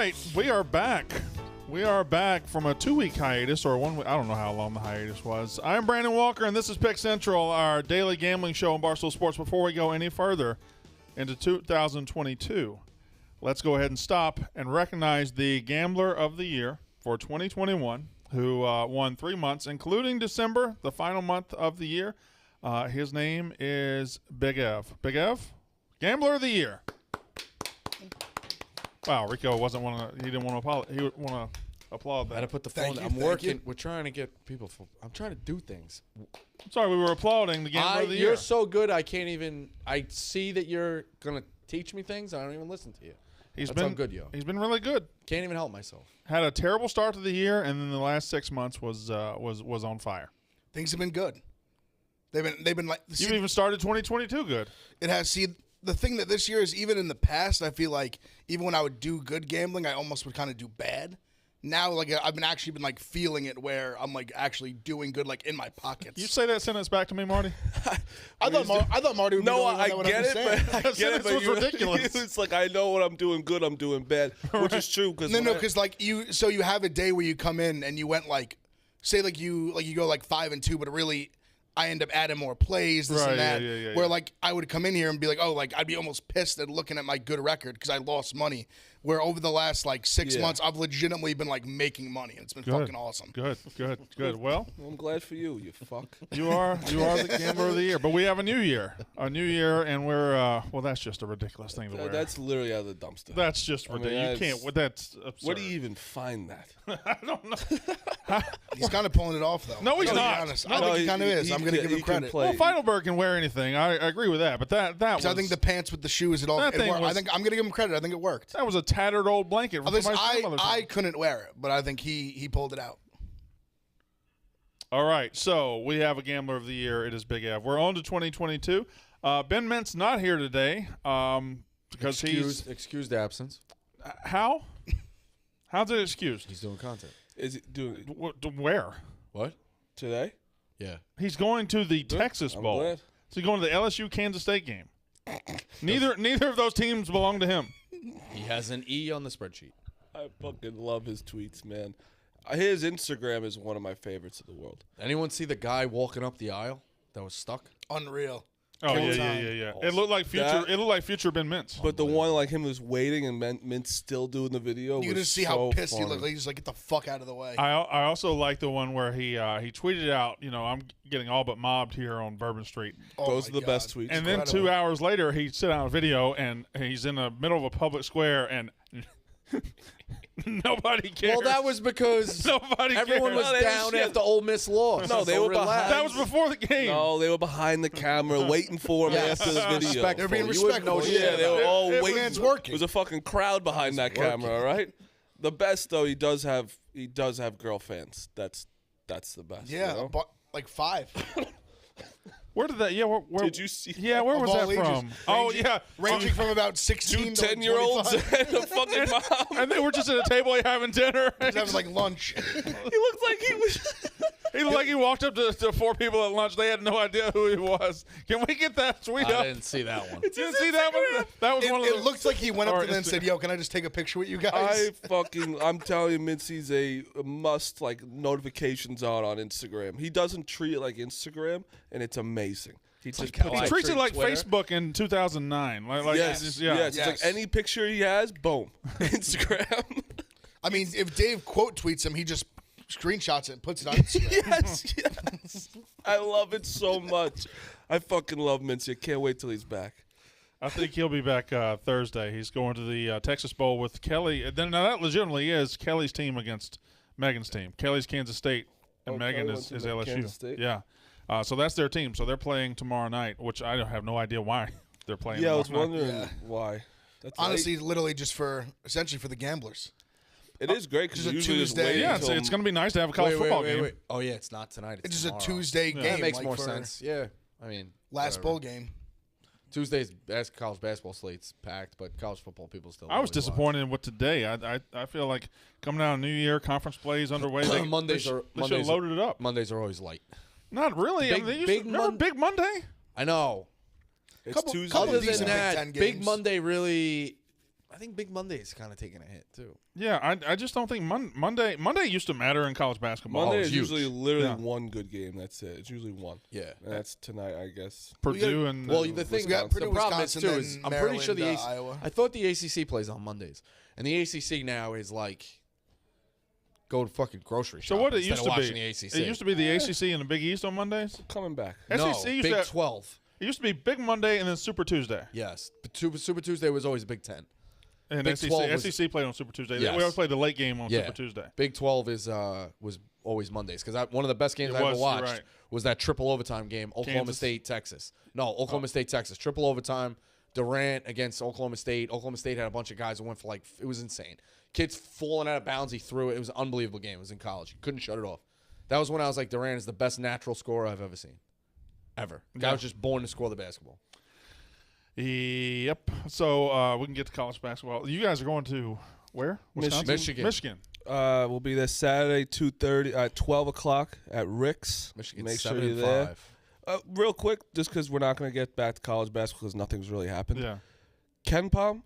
right, we are back. We are back from a 2-week hiatus, or 1 week. I don't know how long the hiatus was. I'm Brandon Walker, and this is Pick Central, our daily gambling show on Barstool Sports. Before we go any further into 2022, let's go ahead and stop and recognize the Gambler of the Year for 2021, who won 3 months, including December, the final month of the year. His name is Big Ev. Big Ev, Gambler of the Year. Wow, Rico he didn't want to he would want to applaud that. I had to put the phone down. I'm working. We're trying to get people. I'm trying to do things. I'm sorry, we were applauding the Gambler of the Year. You're so good, I can't even. I see that you're going to teach me things. I don't even listen to you. That's how good you are. He's been really good. Can't even help myself. Had a terrible start to the year, and then the last 6 months was on fire. Things have been good. They've been like. You've even started 2022 good. It has. See, the thing that this year is, even in the past, I feel like even when I would do good gambling, I almost would kind of do bad. Now, like I've been like feeling it where I'm like actually doing good, like in my pockets. You say that sentence back to me, Marty. I thought Marty would. No, be I get it, but That sentence was ridiculous. It's like I know what I'm doing good, I'm doing bad, which is true. Because like you have a day where you come in and you went like, say like you go like 5-2, but really I end up adding more plays, this and that. Yeah. Where like I would come in here and be like, oh, like I'd be almost pissed at looking at my good record because I lost money. Where over the last like 6 months, I've legitimately been like making money, and it's been fucking awesome. Good. Well, I'm glad for you, you fuck. you are the Gambler of the Year, but we have a new year, and we're well. That's just a ridiculous thing to wear. That's literally out of the dumpster. That's just ridiculous. You can't. That's absurd. Where do you even find that? I don't know. He's kind of pulling it off though. No, he's not. To be honest. I think he kind of is. I'm going to give him credit. Well, Feidelberg can wear anything. I agree with that, but that was. I think the pants with the shoes, it worked. I think I'm going to give him credit. I think it worked. That was a tattered old blanket. From I couldn't wear it, but I think he pulled it out. All right, so we have a Gambler of the Year. It is Big Av. We're on to 2022. Ben Mintz not here today because he's excused absence. How? How's it excused? He's doing content. Is it doing Where? What? today? Yeah. He's going to the Texas Bowl. glad. So he's going to the LSU Kansas State game. Neither of those teams belong to him. He has an E on the spreadsheet. I fucking love his tweets, man. His Instagram is one of my favorites in the world. Anyone see the guy walking up the aisle that was stuck? Unreal. Oh yeah. It looked like future Ben Mintz. But the one like him was waiting and Mintz still doing the video. You just see how pissed he looked. Like he's like, get the fuck out of the way. I also like the one where he tweeted out, I'm getting all but mobbed here on Bourbon Street. Those are the best tweets. And then 2 hours later, he sent out a video and he's in the middle of a public square and nobody cares. Well, that was because everyone was down after Ole Miss lost. No, they were behind. That was before the game. No, they were behind the camera waiting for him after the video. They're being respectful. Yeah, they were all waiting. Man's working. There was a fucking crowd behind that camera, all right? The best though, he does have girl fans. That's the best. Yeah, you know? but like 5. Where did that? Yeah, where Did you see? Yeah, where was that from? Ranging from about 16 2 to 10-year-olds 25. and a fucking mom. And they were just at a table having dinner. He's having like lunch. He looked like he was. He looked like he walked up to 4 people at lunch. They had no idea who he was. Can we get that tweet up? I didn't see that one. You didn't see that one? That was one of the. It looked like he went up to them and said, "Yo, can I just take a picture with you guys?" I'm telling you, Mincy's a must like notifications on Instagram. He doesn't treat it like Instagram, and it's amazing. He just He treats it like Facebook in 2009. Yes. It's like any picture he has, boom, Instagram. I mean, if Dave quote tweets him, he just screenshots it and puts it on Instagram. yes. I love it so much. I fucking love Mincy. I can't wait till he's back. I think he'll be back Thursday. He's going to the Texas Bowl with Kelly. Now that legitimately is Kelly's team against Megan's team. Kelly's Kansas State and Megan is LSU. Yeah. So that's their team. So they're playing tomorrow night, which I have no idea why they're playing. Yeah, I was wondering why. That's honestly, literally just essentially for the gamblers. It is great because usually Tuesday. Yeah, it's going to be nice to have a college football game. Oh yeah, it's not tonight. It's just tomorrow. a Tuesday game. That makes more sense. Yeah, I mean last bowl game. Tuesday's college basketball slate's packed, but college football people still. I was disappointed with today. I feel like coming out of New Year, conference play is underway. They should have loaded it up. Mondays are always light. Not really. Big Monday? I know. It's Tuesday. Other than that, Big Monday really I think Big Monday is kind of taking a hit too. Yeah, I just don't think Monday used to matter in college basketball. Monday it's is huge. usually literally one good game. That's it. It's usually one. Yeah. And that's tonight, I guess. Purdue and Well, the thing, We got Purdue, the problem is Wisconsin, too is then I'm pretty sure the Maryland, ACC, Iowa. I thought the ACC plays on Mondays, and the ACC now is like go to fucking grocery shop. so what it instead used of to watching be? the ACC. It used to be the ACC and the Big East on Mondays. Coming back. no, SEC used Big to- 12. It used to be Big Monday and then Super Tuesday. Yes, but Super Tuesday was always Big 10. And Big 12 was- SEC played on Super Tuesday. Yes. We always played the late game on Yeah. Super Tuesday. Big 12 was always Mondays because one of the best games It I ever was, you're watched right. was that triple overtime game, Oklahoma Kansas. State, Texas. No, Oklahoma State, Texas. Triple overtime. Durant against Oklahoma State. Oklahoma State had a bunch of guys who went for it was insane. Kids falling out of bounds. He threw it. It was an unbelievable game. It was in college. He couldn't shut it off. That was when I was like, Durant is the best natural scorer I've ever seen. Ever. Guy was just born to score the basketball. Yep. So we can get to college basketball. You guys are going to where? Wisconsin? Michigan. We'll be there Saturday, 12 o'clock at Rick's. Michigan Make sure 7 you're and there. 5. Real quick, just because we're not going to get back to college basketball because nothing's really happened. Yeah. Ken Palm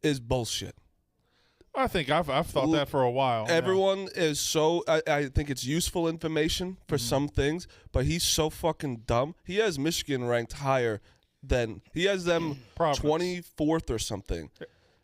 is bullshit. I think I've thought that for a while. Everyone is so. I think it's useful information for some things, but he's so fucking dumb. He has Michigan ranked higher than he has them Providence. 24th or something.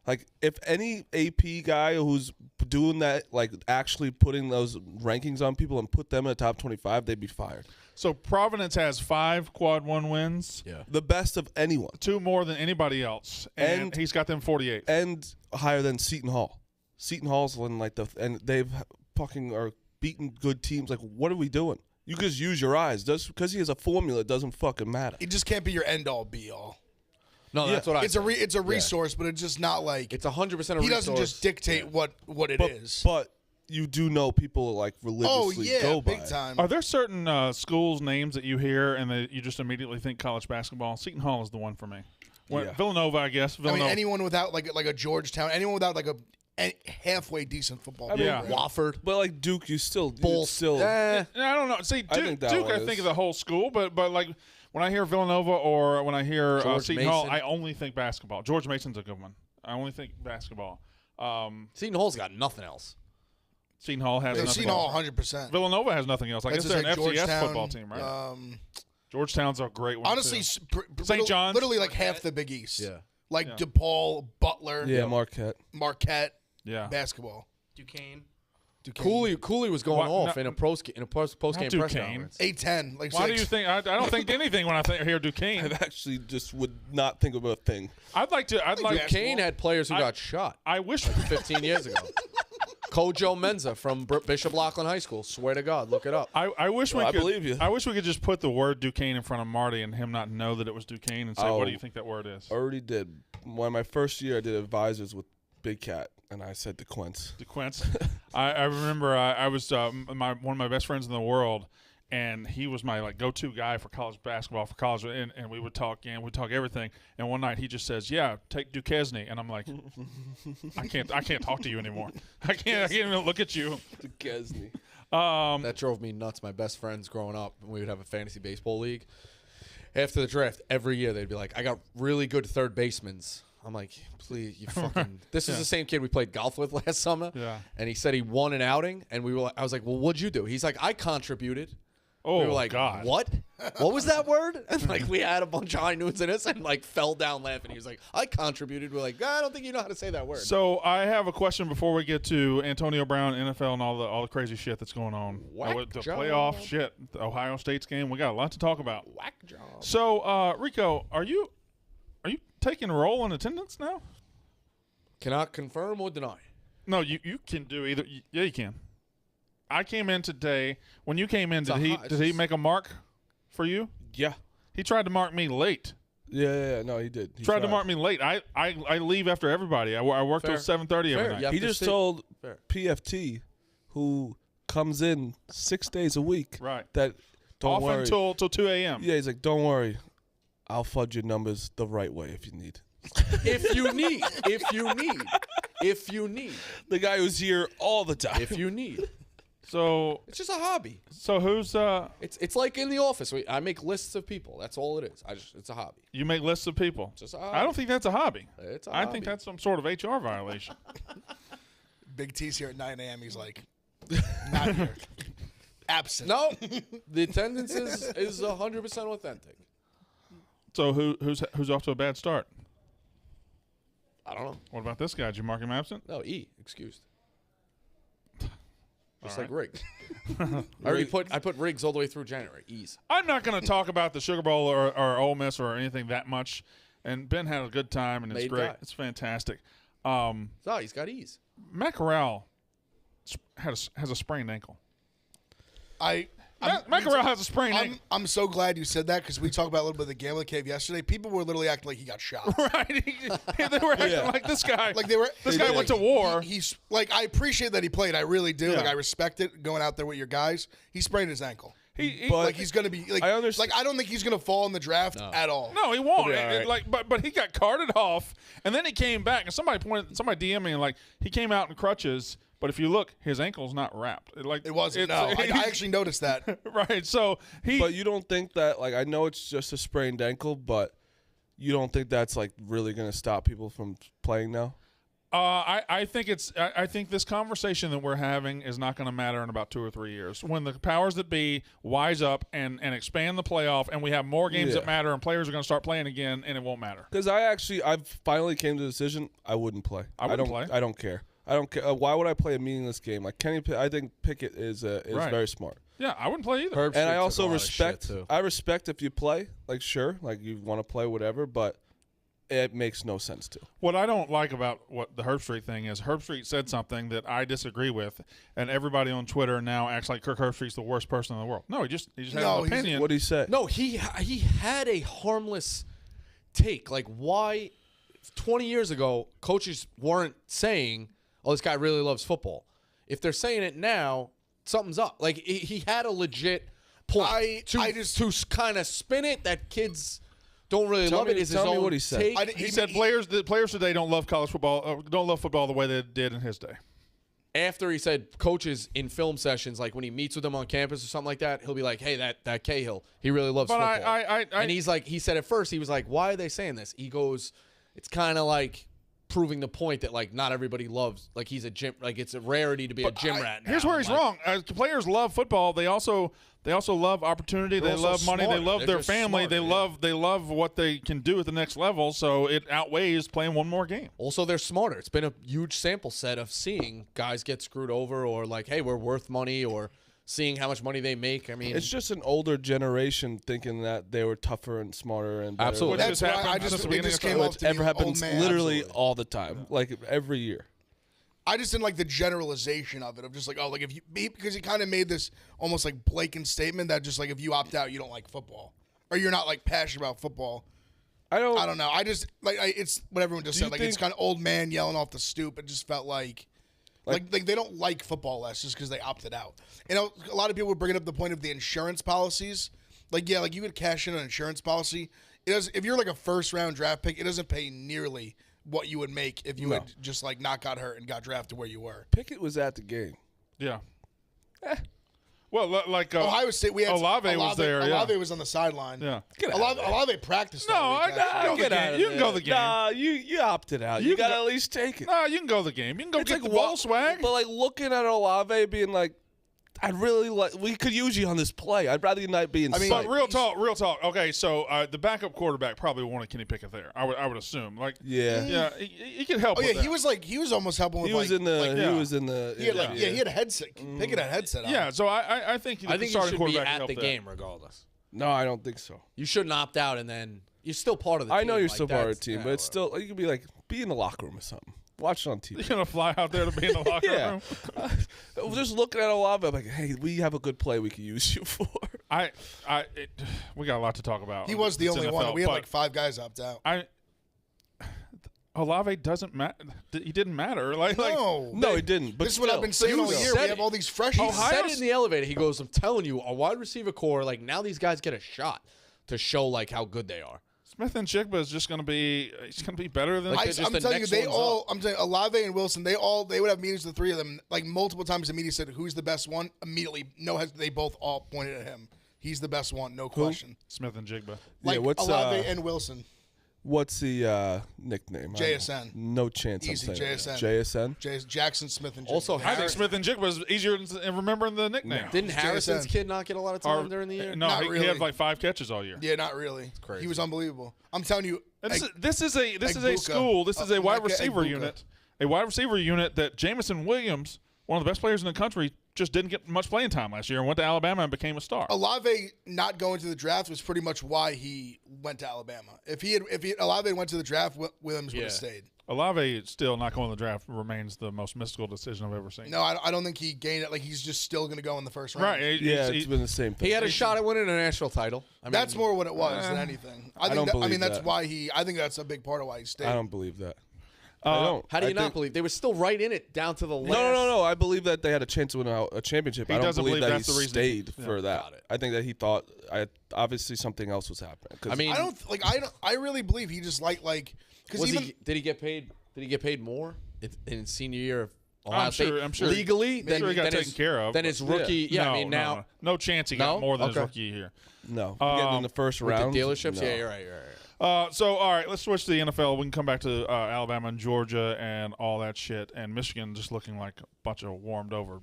Like if any AP guy who's doing that, like actually putting those rankings on people and put them in the top 25, they'd be fired. So Providence has 5 quad 1 wins. Yeah. The best of anyone, 2 more than anybody else, and he's got them 48. and higher than Seton Hall. Seton Hall's in like and they've fucking are beating good teams. Like, what are we doing? You just use your eyes. Just because he has a formula, it doesn't fucking matter. It just can't be your end all be all. No, that's what I It's a resource, but it's just not like It's 100% a resource. he doesn't just dictate what it is. But you do know people like religiously go by. big time. Are there certain schools' names that you hear and that you just immediately think college basketball? Seton Hall is the one for me. Yeah. Villanova, I guess. I Villanova. mean, anyone without like a Georgetown, anyone without like a halfway decent football Yeah. program. Wofford. But like Duke, you still Bull. still. I don't know. See, I Duke, think that Duke I one think is. of the whole school, but like when I hear Villanova or when I hear George Seton Hall, Mason. I only think basketball. George Mason's a good one. I only think basketball. Seton Hall's got nothing else. Seton Hall has Yeah, nothing Seton Hall, else. 100%. Villanova has nothing else. I guess they're an FCS Georgetown, football team, right? Um, Georgetown's a great one. honestly, too. St. John's? literally like half the Big East. Yeah. Like DePaul, Butler, Yeah, Marquette. Marquette, Yeah. basketball. Duquesne. Cooley was going What? off No- in a post game press Duquesne. conference. 8-10. Like Why do 6. you think? I don't think anything when I hear I Duquesne. actually just would not think of a thing. I'd like. Duquesne had players who got shot I wish. 15 years ago. Kojo Menza from Bishop Loughlin High School. Swear to God, look it up. I wish we Well, I could. believe you. I wish we could just put the word Duquesne in front of Marty and him not know that it was Duquesne and say, Oh. "What do you think that word is?" Already did. When my first year, I did advisors with Big Cat, and I said DeQuince. DeQuince. I remember I was one of my best friends in the world, and he was my go-to guy for college basketball for college, and we would talk and we'd talk everything. And one night he just says, "Yeah, take Duquesne," and I'm like, I can't talk to you anymore. I can't even look at you. DeQuesne. That drove me nuts. My best friends growing up, we would have a fantasy baseball league. After the draft, every year they'd be like, "I got really good third basemans." I'm like, "Please, you fucking." This is the same kid we played golf with last summer. Yeah. And he said he won an outing, and I was like, "Well, what'd you do?" He's like, "I contributed." Oh We were like, God! "What? What was that word?" And we had a bunch of high noons in us, and fell down laughing. He was like, "I contributed." We're like, "I don't think you know how to say that word." So I have a question before we get to Antonio Brown, NFL, and all the crazy shit that's going on. Whack The job. playoff shit, the Ohio State's game. We got a lot to talk about. Whack job. So Rico, are you taking a role in attendance now? Cannot confirm or deny. No, you can do either. Yeah, you can. I came in today. When you came in, did he make a mark for you? Yeah. He tried to mark me late. Yeah. No, he did. He Tried to mark me late. I leave after everybody. I work till Fair. 7:30 every Fair. night. Yeah. He to just see- told Fair. PFT, who comes in 6 days a week, Right. that don't Off worry. until 2 a.m. Yeah, he's like, don't worry. I'll fudge your numbers the right way if you need. If you need. If you need. If you need. The guy who's here all the time. If you need. So It's just a hobby. so who's It's like in the office. I make lists of people. That's all it is. It's a hobby. you make lists of people? Just a I hobby. don't think that's a hobby. It's a I hobby. think that's some sort of HR violation. Big T's here at 9 a.m. He's like, not here. Absent. No, the attendance is 100% authentic. So who's off to a bad start? I don't know. What about this guy? Did you mark him absent? No, excused. Just All like Riggs. I put Riggs all the way through January. Ease. I'm not going to talk about the Sugar Bowl or Ole Miss or anything that much. And Ben had a good time, and it's Made great. guy. It's fantastic. So he's got ease. Matt Corral has a sprained ankle. Matt Corral has a sprained ankle. I'm so glad you said that because we talked about a little bit of the gambling cave yesterday. People were literally acting like he got shot. Right? They were acting like this guy. Like they were. This guy went to war. He's like, I appreciate that he played. I really do. Yeah. Like I respect it going out there with your guys. He sprained his ankle. But Like he's gonna be. Like I understand. Like I don't think he's gonna fall in the draft at all. No, he won't. He'll be all right. But he got carted off, and then he came back. And somebody DM'd me and like he came out in crutches. But if you look, his ankle's not wrapped. It wasn't. No, I actually noticed that. Right. So But you don't think that, like, I know it's just a sprained ankle, but you don't think that's, like, really going to stop people from playing now? I think this conversation that we're having is not going to matter in about 2 or 3 years when the powers that be wise up and expand the playoff, and we have more games that matter, and players are going to start playing again, and it won't matter. Because I've finally came to the decision I wouldn't play. I wouldn't play. I don't care. I don't care. Why would I play a meaningless game? Like I think Pickett is Right. very smart. Yeah, I wouldn't play either. Herb And I Street took also a lot of shit, respect. too. I respect if you play. Like sure, like you want to play whatever, but it makes no sense to. What I don't like about what the Herb Street thing is, Herb Street said something that I disagree with, and everybody on Twitter now acts like Kirk Herbstreit's the worst person in the world. No, he just had No, an he's- opinion. What do you say? No, he had a harmless take. Like, why 20 years ago, coaches weren't saying, oh, this guy really loves football. If they're saying it now, something's up. Like, he had a legit point to kind of spin it that kids don't really love it. Is his tell me own what he said. take. He said players today don't love college football, don't love football the way they did in his day. After he said coaches in film sessions, like when he meets with them on campus or something like that, he'll be like, hey, that Cahill, he really loves But football. And he's like, he said at first, he was like, why are they saying this? He goes, it's kind of like proving the point that like not everybody loves, like he's a gym, like it's a rarity to be a gym rat now. Here's where he's Like, wrong. Players love football. They also love opportunity. They're They also love money. They smarter. love They're their just family. smarter, They love what they can do at the next level. So it outweighs playing one more game. Also, they're smarter. It's been a huge sample set of seeing guys get screwed over or like, hey, we're worth money or seeing how much money they make. I mean, It's just an older generation thinking that they were tougher and smarter and better. Absolutely. That's why happened I since just the it beginning just of came time. off to me, ever happens old man, literally absolutely. all the time, like every year. I just didn't like the generalization of it, of just like, oh, like if you, because he kind of made this almost like blatant statement that just like if you opt out, you don't like football, or you're not like passionate about football. I don't know. I just like it's what everyone just Do you said. Like it's think- kind of old man yelling off the stoop. It just felt like they don't like football less just because they opted out. You know, a lot of people were bringing up the point of the insurance policies. Like yeah, like you could cash in an insurance policy. It does if you're like a first round draft pick. It doesn't pay nearly what you would make if you had just like not got hurt and got drafted where you were. Pickett was at the game. Yeah. Well, like Ohio State, we had Olave was there. Olave was on the sideline. Yeah. Olave practiced. No, all week, actually. get out. You can go the game. Nah, you opted out. You got to at least take it. No, you can go the game. You can go It's get like the bowl swag. But like looking at Olave being like, I'd really like. We could use you on this play. I'd rather you not be in I mean, sight. But real talk. Okay, so the backup quarterback probably wanted Kenny Pickett there. I would assume. Like, yeah. he could help. Oh with yeah, that. he was almost helping with He was like, in the. like, yeah. He was in the. he had he had a headset. Pickett had a headset on. Yeah, so I think the I think you starting should be quarterback at helped the that. game regardless. No, I don't think so. You shouldn't opt out and then you're still part of the team. I know you're Like, still part of that's- the team, yeah, but it's still you could be like be in the locker room or something. Watch it on TV. You're gonna fly out there to be in the locker Yeah. room. Just looking at Olave, I'm like, hey, we have a good play we could use you for. We got a lot to talk about. He was the It's only NFL, one. We had but like 5 guys opt out. Olave doesn't matter. He didn't matter. No, he didn't. But This is what I've been saying all you year. said We have it. all these fresh. He Ohio said it in the elevator. He goes, I'm telling you, a wide receiver core, like now these guys get a shot to show like how good they are. Smith and Chigba is just going to be better than Like, I'm just the telling you, next one's up. I'm telling you, Olave and Wilson, they would have meetings, the three of them, like multiple times. The media said, "Who's the best one?" Immediately, they both all pointed at him. He's the best one, no question. Smith and Jigba. Like what's Olave and Wilson. What's the nickname? JSN. No chance. Easy, I'm saying JSN. JSN. Jackson Smith and Jigba. Also, I think Smith and Jigba is easier in remembering the nickname. Didn't Harrison's JSN. kid not get a lot of time during the year? No, Not he really. had like 5 catches all year. Yeah, not really. crazy. He was unbelievable. I'm telling you. And like, this is a Egbuka. school. This is a wide Emeka receiver Egbuka. unit. A wide receiver unit that Jamison Williams, one of the best players in the country, just didn't get much playing time last year and went to Alabama and became a star. Olave not going to the draft was pretty much why he went to Alabama. If Olave went to the draft, Williams would have stayed. Olave still not going to the draft remains the most mystical decision I've ever seen. No, I don't think he gained it. Like, he's just still going to go in the first round. Right. Yeah, it's been the same thing. He had a shot at winning a national title. I mean, That's more what it was than anything. I don't mean, believe that's that. why I think that's a big part of why he stayed. I don't believe that. I don't. How do I you not think- believe? They were still right in it down to the last. No. I believe that they had a chance to win a championship. I don't doesn't believe believe that that's he the reason stayed he- for that. got it. I think that he thought obviously something else was happening. 'Cause I mean, I really believe he just like because was even he? Did he get paid? Did he get paid more in his senior year of Ohio I'm State? sure- I'm sure- legally, I'm sure he got then taken his, care of, Then but- his rookie. Yeah, I mean now no chance he got No? more than his Okay. rookie year. no, getting in the first with round. the dealerships. no. Yeah, you're right. You're right. So, all right, let's switch to the NFL. We can come back to Alabama and Georgia and all that shit, and Michigan just looking like a bunch of warmed-over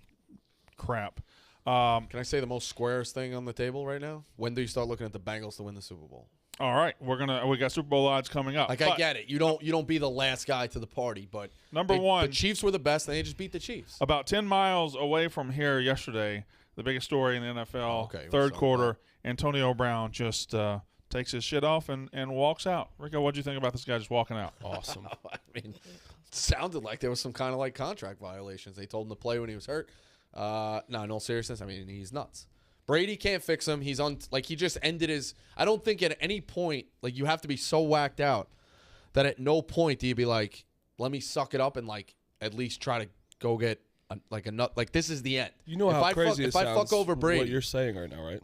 crap. Can I say the most squarest thing on the table right now? When do you start looking at the Bengals to win the Super Bowl? All right, we got Super Bowl odds coming up. Like, I get it. You don't be the last guy to the party, but Number one- the Chiefs were the best, and they just beat the Chiefs. About 10 miles away from here yesterday, the biggest story in the NFL, Okay, third so- quarter, Antonio Brown just takes his shit off and walks out. Rico, what do you think about this guy just walking out? Awesome. I mean, it sounded like there was some kind of like contract violations. They told him to play when he was hurt. No, in all seriousness, I mean, he's nuts. Brady can't fix him. He's on he just ended his. I don't think at any point like you have to be so whacked out that at no point do you be like, let me suck it up and like at least try to go get a nut. Like this is the end. You know if how I crazy fuck, it if sounds. I fuck over Brady, What you're saying right now, right?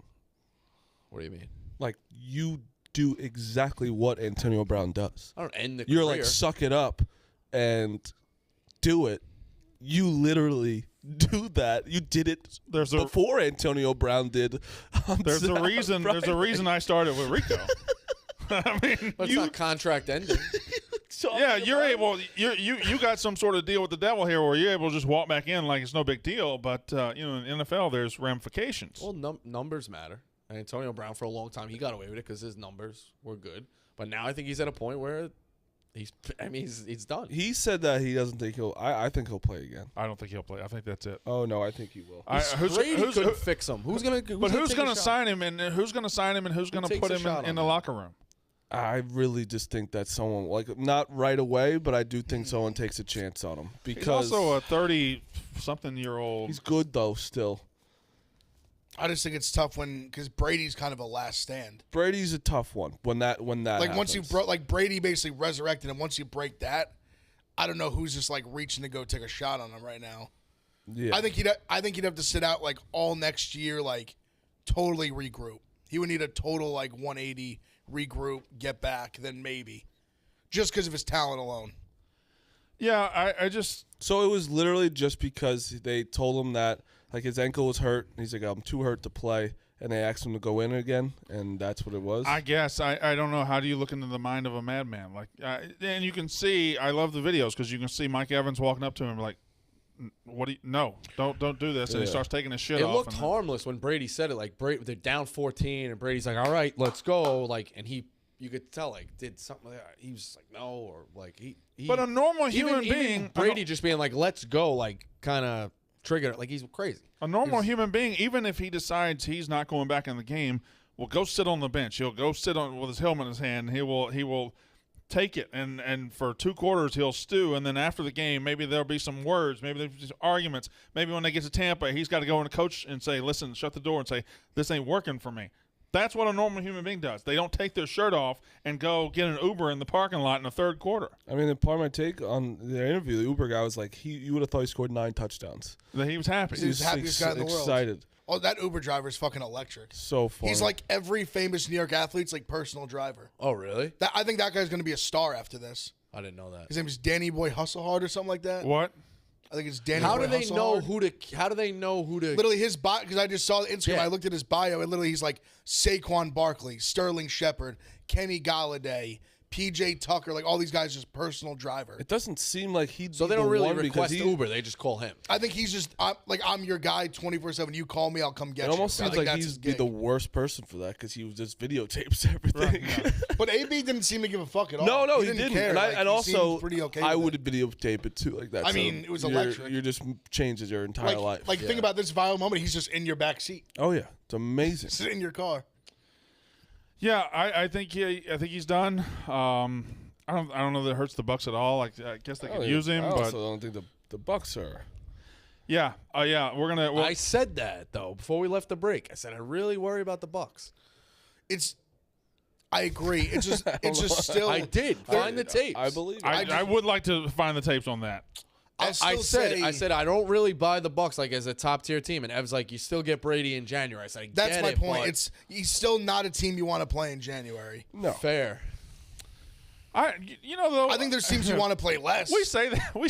what do you mean? Like you do exactly what Antonio Brown does. I don't end the You're career. like suck it up and do it. You literally do that. You did it before Antonio Brown did. There's a reason. Friday. There's a reason I started with Rico. I mean, But it's not contract ending. yeah, you're able. You got some sort of deal with the devil here, where you're able to just walk back in like it's no big deal. But in NFL, there's ramifications. Well, numbers matter. And Antonio Brown, for a long time, he got away with it because his numbers were good. But now I think he's at a point where he's done. He said that he doesn't think he'll. I think he'll play again. I don't think he'll play. I think that's it. Oh no, I think he will. Brady couldn't fix him. Who's gonna sign him? And who's gonna sign him? And who's gonna takes put a him shot in on the that? locker room? I really just think that someone like not right away, but I do think someone takes a chance on him He's because also a 30-something-year-old. he's good though. Still, I just think it's tough because Brady's kind of a last stand. Brady's a tough one when that Like once you happens. broke, like Brady basically resurrected him. Once you break that, I don't know who's just like reaching to go take a shot on him right now. Yeah. I think he'd have to sit out like all next year, like totally regroup. He would need a total like 180 regroup, get back, then maybe, just because of his talent alone. Yeah, I just So it was literally just because they told him that like his ankle was hurt. He's like, I'm too hurt to play, and they asked him to go in again, and that's what it was. I guess I don't know. How do you look into the mind of a madman? Like, and you can see. I love the videos because you can see Mike Evans walking up to him like, "What do you? No, don't do this." And he Yeah. starts taking his shit It off. looked and harmless when Brady said it. Like they're down 14, and Brady's like, "All right, let's go." Like, and you could tell like did something. He was like, "No," or like he. But a normal human even being, Brady just being like, "Let's go," like kind of triggered it. Like he's crazy. a normal human being, even if he decides he's not going back in the game, will go sit on the bench. He'll go sit on with his helmet in his hand. He will take it, and for 2 quarters he'll stew, and then after the game, maybe there'll be some words, maybe there'll be some arguments. Maybe when they get to Tampa, he's got to go in the coach and say, "Listen, shut the door," and say, "This ain't working for me." That's what a normal human being does. They don't take their shirt off and go get an Uber in the parking lot in the third quarter. I mean, part of my take on their interview, the Uber guy was like, you would have thought he scored 9 touchdowns. That he was happy. He was the happiest guy in the world. Excited. Oh, that Uber driver is fucking electric. So funny. He's like every famous New York athlete's like personal driver. Oh, really? I think that guy's going to be a star after this. I didn't know that. His name is Danny Boy Hustlehard or something like that. What? I think it's Danny How Boy do they know Hustlehard. How do they know who to? Literally his bio, because I just saw the Instagram. Yeah. I looked at his bio, and literally he's like Saquon Barkley, Sterling Shepard, Kenny Galladay, PJ Tucker, like all these guys just personal driver. It doesn't seem like he'd So be they don't the really one because request he, Uber. They just call him. I think he's just I'm your guy 24/7. You call me, I'll come get It you. almost I seems think like that's his he'd be gig. the worst person for that because he was just videotapes everything. But AB didn't seem to give a fuck at all. No, he didn't. care. And, Like, and he also, seemed pretty okay I with would videotape it too, like that. I So mean, it was you're- electric. You're just changes your entire it. life. Like think about this viral moment. He's just in your back seat, Oh yeah, it's amazing. sit in your car. Yeah, I think he's done. I don't know that it hurts the Bucks at all. Like I guess they could use him, I but also don't think the Bucks are. yeah, we're gonna. I said that though before we left the break. I said I really worry about the Bucks. I agree. It's just still. I did find the tapes. I believe. I would like to find the tapes on that. I'll I still said say, I don't really buy the Bucks like as a top tier team. And Ev's like, you still get Brady in January. I said, I that's get my it, point. but He's still not a team you want to play in January. no. fair. Though I think there's teams you want to play less. we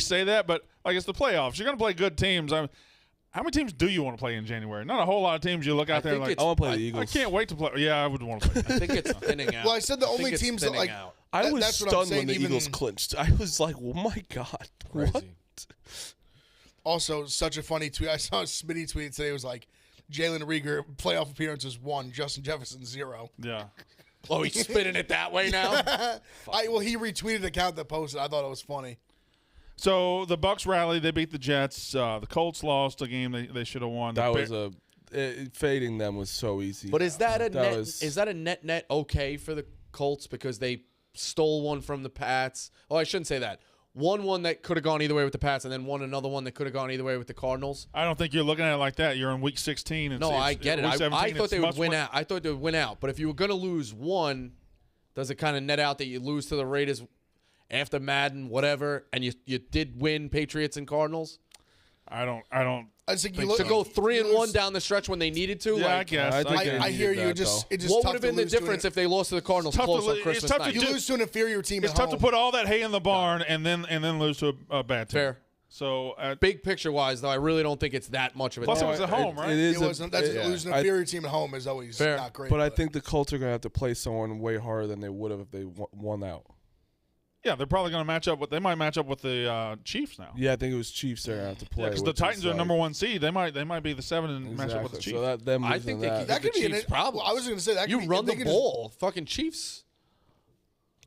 say that, but like it's the playoffs. You're gonna play good teams. How many teams do you want to play in January? Not a whole lot of teams. You look out there think like it's- I want to play the I Eagles. can't wait to play. Yeah, I would want to play. I think it's thinning out. Well, I said the think only it's teams that thinning like. out. I was that's what I'm stunned saying, when the even- Eagles clinched. I was like, oh my god, what? Crazy. Also, such a funny tweet. I saw a Smitty tweet today. It was like, Jalen Rieger playoff appearances 1, Justin Jefferson 0. Yeah. Oh, he's spinning it that way now. He retweeted the account that posted. I thought it was funny. So the Bucks rallied. They beat the Jets. The Colts lost a game they should have won. That The was fading them was so easy. But is that a net? was- Is that a net okay for the Colts because they stole one from the Pats? Oh, I shouldn't say that. One that could have gone either way with the Pats, and then another one that could have gone either way with the Cardinals. I don't think you're looking at it like that. You're in week 16. No, I get it. Week I 17, thought it's they would must win out. I thought they would win out. But if you were going to lose one, does it kind of net out that you lose to the Raiders after Madden, whatever, and you did win Patriots and Cardinals? I don't. I just think you look, To go you 3-1 lose- down the stretch when they needed to? Yeah, I like, guess. I think I hear you. that, Just though. it just What tough would have to been the lose to difference an- if they lost to the Cardinals Tough to close on lose- Christmas it's tough to night? you lose to an inferior team It's at tough home. to put all that hay in the barn and then lose to a bad team. Fair. So Big picture-wise, though, I really don't think it's that much of a Plus, it difference. was at home, right? It is. It wasn't. That's yeah. losing an inferior team at home is always Fair. not great. But I think the Colts are going to have to play someone way harder than they would have if they won out. yeah, they're probably going to match up with. They might match up with the Chiefs now. Yeah, I think it was Chiefs they're going to have to play. Because the which is Titans are like- number 1 seed. They might be the 7 and match up with the Exactly. Chiefs. So them I losing think they that, could- that could the be an. Chiefs' problem. I was going to say that. You could be, run they the could just- ball. Fucking Chiefs.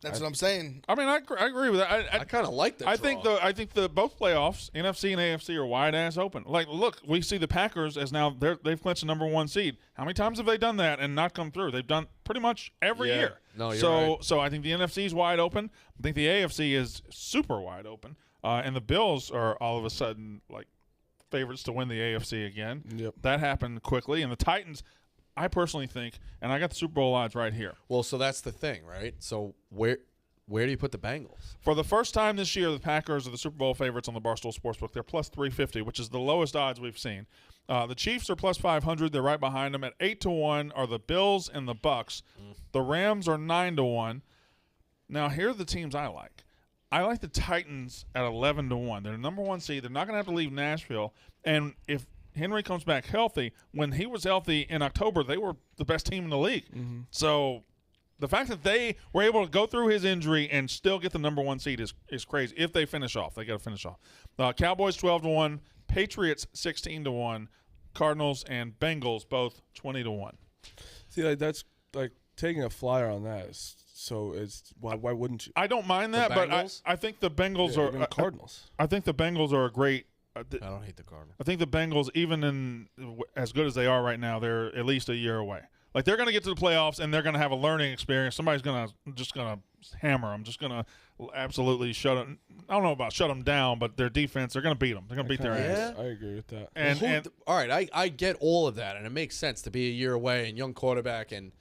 That's what I'm saying. I mean, I agree with that. I kind of like that. I think the both playoffs, NFC and AFC, are wide ass open. Like, look, we see the Packers as now they've clinched the number 1 seed. How many times have they done that and not come through? They've done pretty much every Yeah. year. No, you're so right. so I think the NFC is wide open. I think the AFC is super wide open, and the Bills are all of a sudden like favorites to win the AFC again. Yep. That happened quickly, and the Titans. I personally think, and I got the Super Bowl odds right here. Well, so that's the thing, right? So where do you put the Bengals? For the first time this year, the Packers are the Super Bowl favorites on the Barstool Sportsbook. They're plus 350, which is the lowest odds we've seen. The Chiefs are plus 500. They're right behind them. At 8-1 are the Bills and the Bucks. The Rams are 9-1. Now, here are the teams I like. I like the Titans at 11-1. They're the number 1 seed. They're not going to have to leave Nashville. And if Henry comes back healthy, when he was healthy in October, they were the best team in the league. So the fact that they were able to go through his injury and still get the number 1 seed is crazy. If they finish off, they got to finish off. Cowboys 12-1, Patriots 16-1, Cardinals and Bengals both 20-1. See, like that's like taking a flyer on that. So it's why wouldn't you? I don't mind that, but Bengals? I think the Bengals Yeah, are even the Cardinals. I think the Bengals are a great. I don't hate the Cardinals. I think the Bengals, even in as good as they are right now, they're at least a year away. Like they're going to get to the playoffs and they're going to have a learning experience. Somebody's just going to hammer them. Just going to absolutely shut them. I don't know about shut them down, but their defense, they're going to beat them. They're going to beat their ass. Yeah. I agree with that. And All right, I get all of that, and it makes sense to be a year away and young quarterback and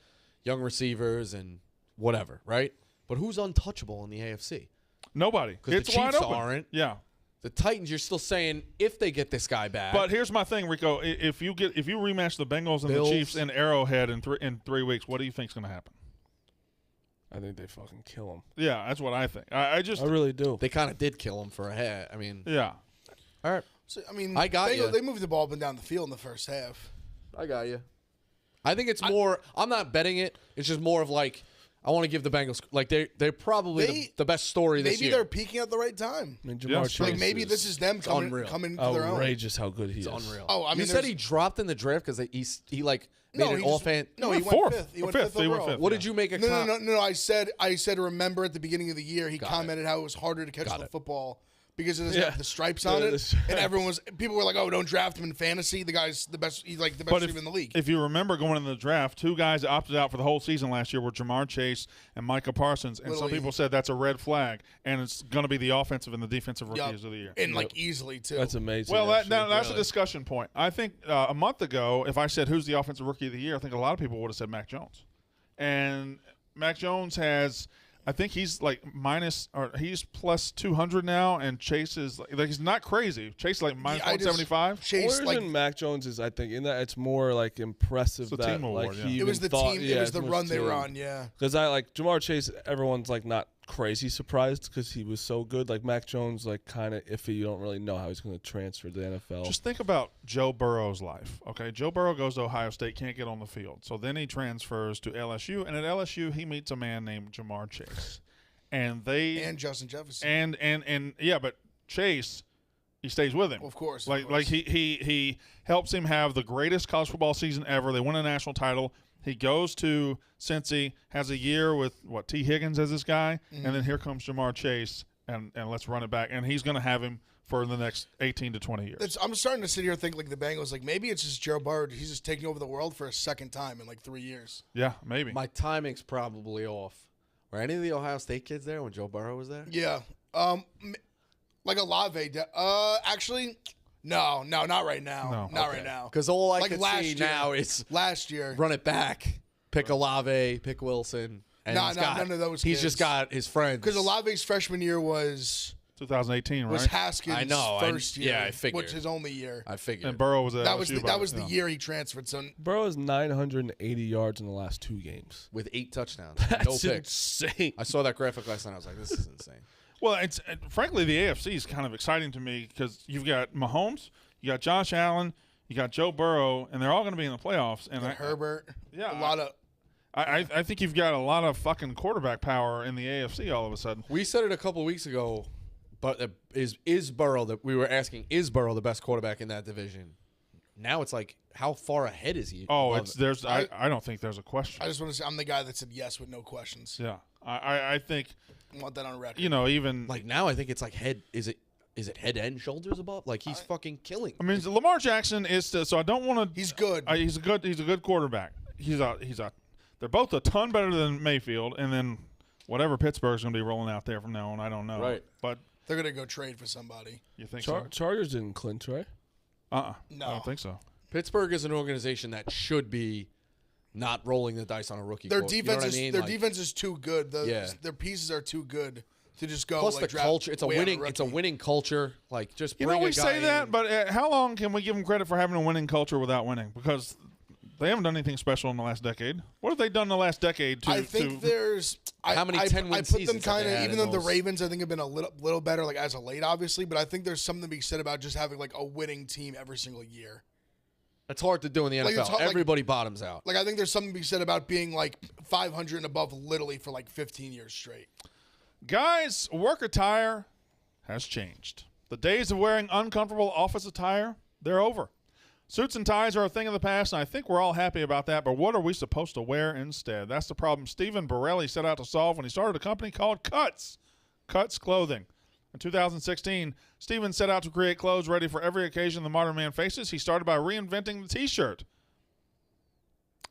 young receivers and whatever, right? But who's untouchable in the AFC? nobody. 'Cause the It's wide Chiefs open. aren't. Yeah. The Titans, you're still saying if they get this guy back. But here's my thing, Rico. If you rematch the Bengals and Bills. the Chiefs in Arrowhead in 3 weeks, what do you think's going to happen? I think they fucking kill him. Yeah, that's what I think. I really do. They kind of did kill him for a hat. I mean, yeah. All right. So, I mean, I got you. They moved the ball up and down the field in the first half. I got you. I think it's more. I'm not betting it. It's just more of like I want to give the Bengals like they're probably the best story this year. Maybe they're peaking at the right time. I mean, Jamar Chase Like maybe this is them coming to their own. outrageous how good he is. Unreal. Oh, I mean, you said he dropped in the draft because he like made an offhand. No, he went fourth. went fifth. He went Fifth. fifth He went overall. fifth. What did you make a No. I said remember at the beginning of the year he commented how it was harder to catch the football because of the stripes on it, and people were like, "Oh, don't draft him in fantasy. The guy's the best. He's like the best receiver in the league." If you remember going into the draft, 2 guys that opted out for the whole season last year were Jamar Chase and Micah Parsons, and some people said that's a red flag, and it's going to be the offensive and the defensive rookies of the year. And like easily too. That's amazing. Well, that's a discussion point. I think a month ago, if I said who's the offensive rookie of the year, I think a lot of people would have said Mac Jones. And Mac Jones has, I think he's like he's plus 200 now, and Chase is like he's not crazy. Chase is like minus 175. Chase like Mac Jones is, I think, in that it's more like impressive It's a that team award, like yeah. he It was even the thought, team. Yeah, It was the it's run they team. were on. Yeah. Because I like Jamar Chase. Everyone's like not crazy surprised because he was so good. Like Mac Jones, like kind of iffy. You don't really know how he's going to transfer to the NFL. Just think about Joe Burrow's life. Okay, Joe Burrow goes to Ohio State, can't get on the field, so then he transfers to LSU, and at LSU he meets a man named Jamar Chase, and Justin Jefferson and yeah, but Chase, he stays with him. Of course. Like he helps him have the greatest college football season ever. They win a national title. He goes to Cincy, has a year with T. Higgins as this guy, and then here comes Jamar Chase, and let's run it back. And he's going to have him for the next 18 to 20 years. I'm starting to sit here and think like the Bengals, like maybe it's just Joe Burrow. He's just taking over the world for a second time in like 3 years. Yeah, maybe. My timing's probably off. Were any of the Ohio State kids there when Joe Burrow was there? Yeah. Like Olave. Actually, no, not right now. Not right now. Because all I Like can last see year. now is Last year. run it back, pick Olave, pick Wilson. And none of those He's kids. just got his friends. Because Olave's freshman year was 2018, right? Haskins' I know. first year. Yeah, I figured. Which is his only year. I figured. And Burrow was at That was LSU that was the year he transferred. So Burrow has 980 yards in the last 2 games. with 8 touchdowns. That's no picks. insane. I saw that graphic last night. I was like, this is insane. Well, it's frankly the AFC is kind of exciting to me because you've got Mahomes, you got Josh Allen, you got Joe Burrow, and they're all going to be in the playoffs. And Herbert. Yeah, A lot of. I think you've got a lot of fucking quarterback power in the AFC all of a sudden. We said it a couple of weeks ago, but is Burrow that we were asking? Is Burrow the best quarterback in that division? Now it's like, how far ahead is he? Oh, I don't think there's a question. I just want to say I'm the guy that said yes with no questions. Yeah, I think I want that on record. even like now I think it's like head. Is it head and shoulders above? Like he's fucking killing. I mean, Lamar Jackson is so I don't want to. He's good. He's a good quarterback. They're both a ton better than Mayfield, and then whatever Pittsburgh's going to be rolling out there from now on, I don't know. Right. But They're gonna go trade for somebody. you think so? Chargers didn't clinch, right? No, No. I don't think so. Pittsburgh is an organization that should be not rolling the dice on a rookie. Their quarter- defense you know what is I mean? their Like, defense is too good. Yeah. Their pieces are too good to just go. Plus like, the draft culture. It's a way on winning. It's a rookie. winning culture. Like just You bring know, we a guy say that, in. but how long can we give them credit for having a winning culture without winning? Because they haven't done anything special in the last decade. What have they done in the last decade to? I think there's How many 10-win I put them seasons have kind they of had even in though the those? Ravens I think have been a little better like as of late obviously, but I think there's something to be said about just having like a winning team every single year. It's hard to do in the Like, NFL. it's hard- like- Everybody bottoms out. Like I think there's something to be said about being like 500 and above literally for like 15 years straight. Guys, work attire has changed. The days of wearing uncomfortable office attire, they're over. Suits and ties are a thing of the past, and I think we're all happy about that, but what are we supposed to wear instead? That's the problem Stephen Borelli set out to solve when he started a company called Cuts Clothing. In 2016, Stephen set out to create clothes ready for every occasion the modern man faces. He started by reinventing the T-shirt.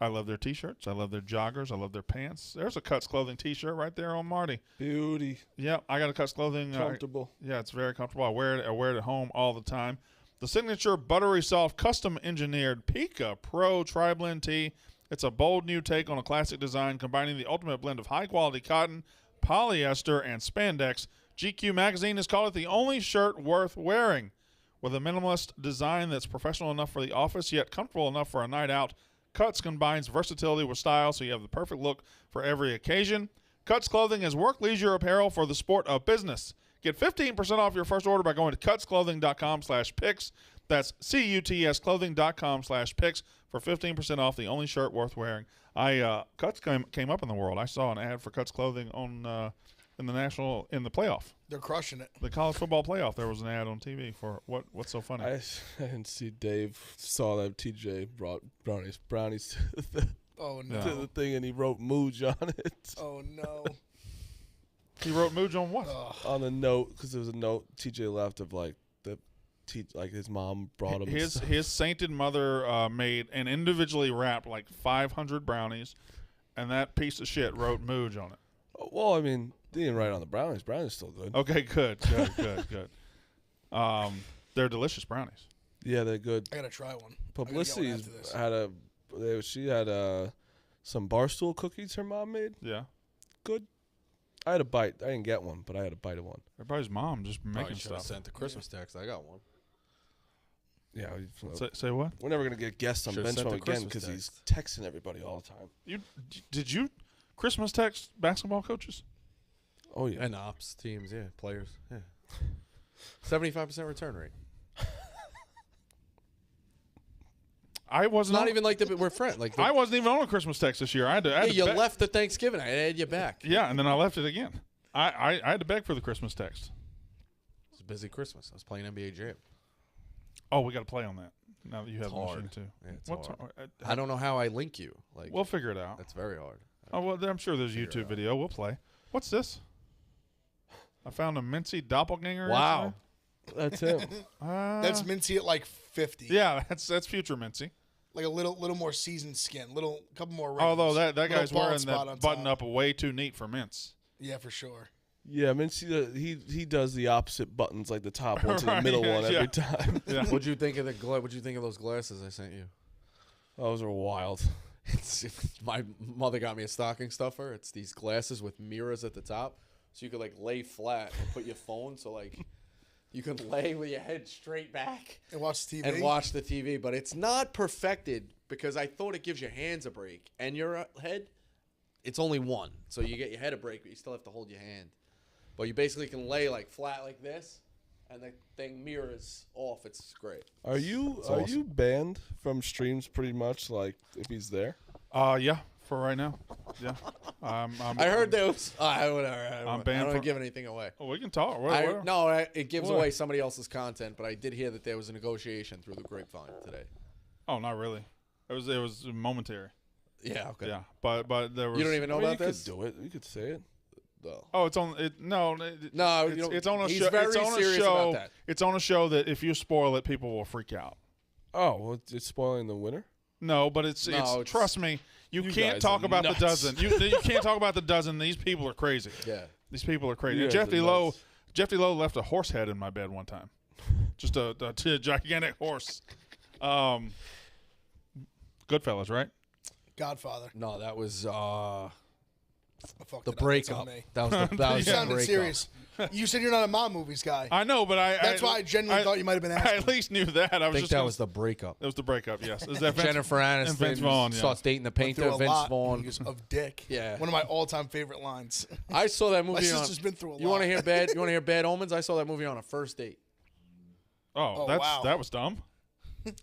I love their T-shirts. I love their joggers. I love their pants. There's a Cuts Clothing T-shirt right there on Marty. Beauty. Yeah, I got a Cuts Clothing. Comfortable. Yeah, it's very comfortable. I wear it at home all the time. The signature buttery soft custom engineered Pika Pro Tri-Blend Tee. It's a bold new take on a classic design combining the ultimate blend of high quality cotton, polyester, and spandex GQ magazine has called it the only shirt worth wearing. With a minimalist design that's professional enough for the office, yet comfortable enough for a night out, Cuts combines versatility with style, so you have the perfect look for every occasion. Cuts Clothing is work leisure apparel for the sport of business. Get 15% off your first order by going to cutsclothing.com/picks. That's cutsclothing.com/picks for 15% off the only shirt worth wearing. Cuts came up in the world. I saw an ad for Cuts Clothing on in the playoff. They're crushing it. The college football playoff, there was an ad on TV for what's so funny. I didn't see Dave saw that TJ brought brownies Oh, no. to the thing, and he wrote Mooj on it. Oh, no. He wrote Mooj on what? On the note, because there was a note TJ left of like his mom brought him His sainted mother made and individually wrapped like 500 brownies, and that piece of shit wrote Mooj on it. Well, I mean, they didn't write on the brownies. Brownies still good. Okay, good. They're delicious brownies. Yeah, they're good. I got to try one. Publicity's she had some Barstool cookies her mom made. Yeah. Good. I had a bite. I didn't get one, but I had a bite of one. Everybody's mom just making Probably should have stuff. sent the Christmas text. I got one. Yeah. Say what? We're never going to get guests on Should've sent Benchmark the again Christmas because he's texting everybody all the time. Did you Christmas text basketball coaches? Oh, yeah. And ops teams, yeah, players, yeah. 75% return rate. I wasn't Not on, even like we're friends. Like I wasn't even on a Christmas text this year. I had to you beg. left the Thanksgiving. I had you back. Yeah, and then I left it again. I had to beg for the Christmas text. It was a busy Christmas. I was playing NBA Jam. Oh, we got to play on that now that you have It's the machine hard. too. Yeah, it's What's hard. hard? I don't know how I link you. Like We'll figure it out. that's very hard. Oh well, I'm sure there's a Figure it YouTube out. video. We'll play. What's this? I found a Mincy doppelganger. Wow. That's him. yesterday. That's Mincy at like 50. Yeah, that's future Mincy. Like a little more seasoned skin. Couple more wrinkles. Although that Little guy's bald wearing spot that on button top. up way too neat for Mince. Yeah, for sure. Yeah, I mean, see, he does the opposite buttons, like the top one to the Right, middle yeah, one every yeah. time. Yeah. What'd you think of What'd you think of those glasses I sent you? Those are wild. My mother got me a stocking stuffer. It's these glasses with mirrors at the top, so you could like lay flat and put your phone, so like you can lay with your head straight back And watch the TV. and watch the TV. But it's not perfected because I thought it gives your hands a break and your head. It's only one, so you get your head a break, but you still have to hold your hand. But you basically can lay like flat like this, and the thing mirrors off. It's great. Are you awesome. you banned from streams pretty much? Like if he's there? Yeah, for right now. Yeah. I heard there was. Whatever. I banned don't from- give anything away. Oh, we can talk. It gives What? away somebody else's content, but I did hear that there was a negotiation through the grapevine today. Oh, not really. It was momentary. Yeah. Okay. Yeah, but there was. You don't even know I mean, about this? You could do it. You could say it. No. Oh, it's on. It no. It, No, it's, you don't- it's on a he's show. very it's on serious a show. about that. It's on a show that if you spoil it, people will freak out. Oh, well, it's spoiling the winner. No, but it's it's- trust me, you You can't guys talk are about nuts. the dozen. You can't talk about the dozen. These people are crazy. Yeah. These people are crazy. You And guys are nuts. Jeff D. Lowe left a horse head in my bed one time. Just a gigantic horse. Goodfellas, right? Godfather. No, that was I fucked the it up. That's breakup. on me. That was the You breakup. sounded serious. You said you're not a mom movies guy. I know, but That's why I genuinely thought you might have been I asking. at least knew that. I I was think just that gonna- was the breakup. That was the breakup. Yes, is that Vince, Jennifer Aniston and Vince Vaughn? Yeah. starts dating the Went painter, through a Vince lot Vaughn. because of Dick. Yeah. One of my all-time favorite lines. I saw that My movie on. sister's been through a lot. You want to hear bad? You want to hear Bad Omens? I saw that movie on a first date. Oh, wow. that was dumb.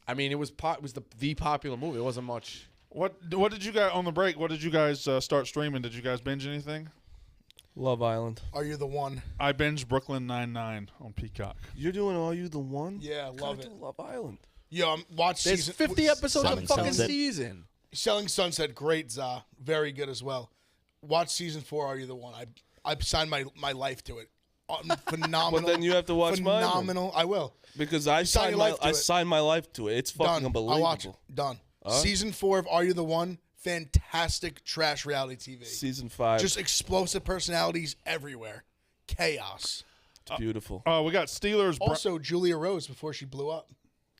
I mean, it was the popular movie. It wasn't much. What did you guys on the break? What did you guys start streaming? Did you guys binge anything? Love Island. Are you the one? I binged Brooklyn Nine-Nine on Peacock. You're doing Are You the One? Yeah, love Gotta it. do Love Island. Yo, watch There's season 50 episodes of Selling the fucking Sunset. season. Selling Sunset, great, Za. Very good as well. Watch season 4, Are You the One? I signed my life to it. Phenomenal. But then you have to watch mine. Phenomenal. I will. Because I sign signed your my life to it. signed my life to it. It's fucking Done. unbelievable. I'll watch it. Done. Season 4 of Are You the One? Fantastic trash reality TV. Season 5. Just explosive personalities everywhere. Chaos. it's beautiful. We got Steelers. Also, Julia Rose before she blew up.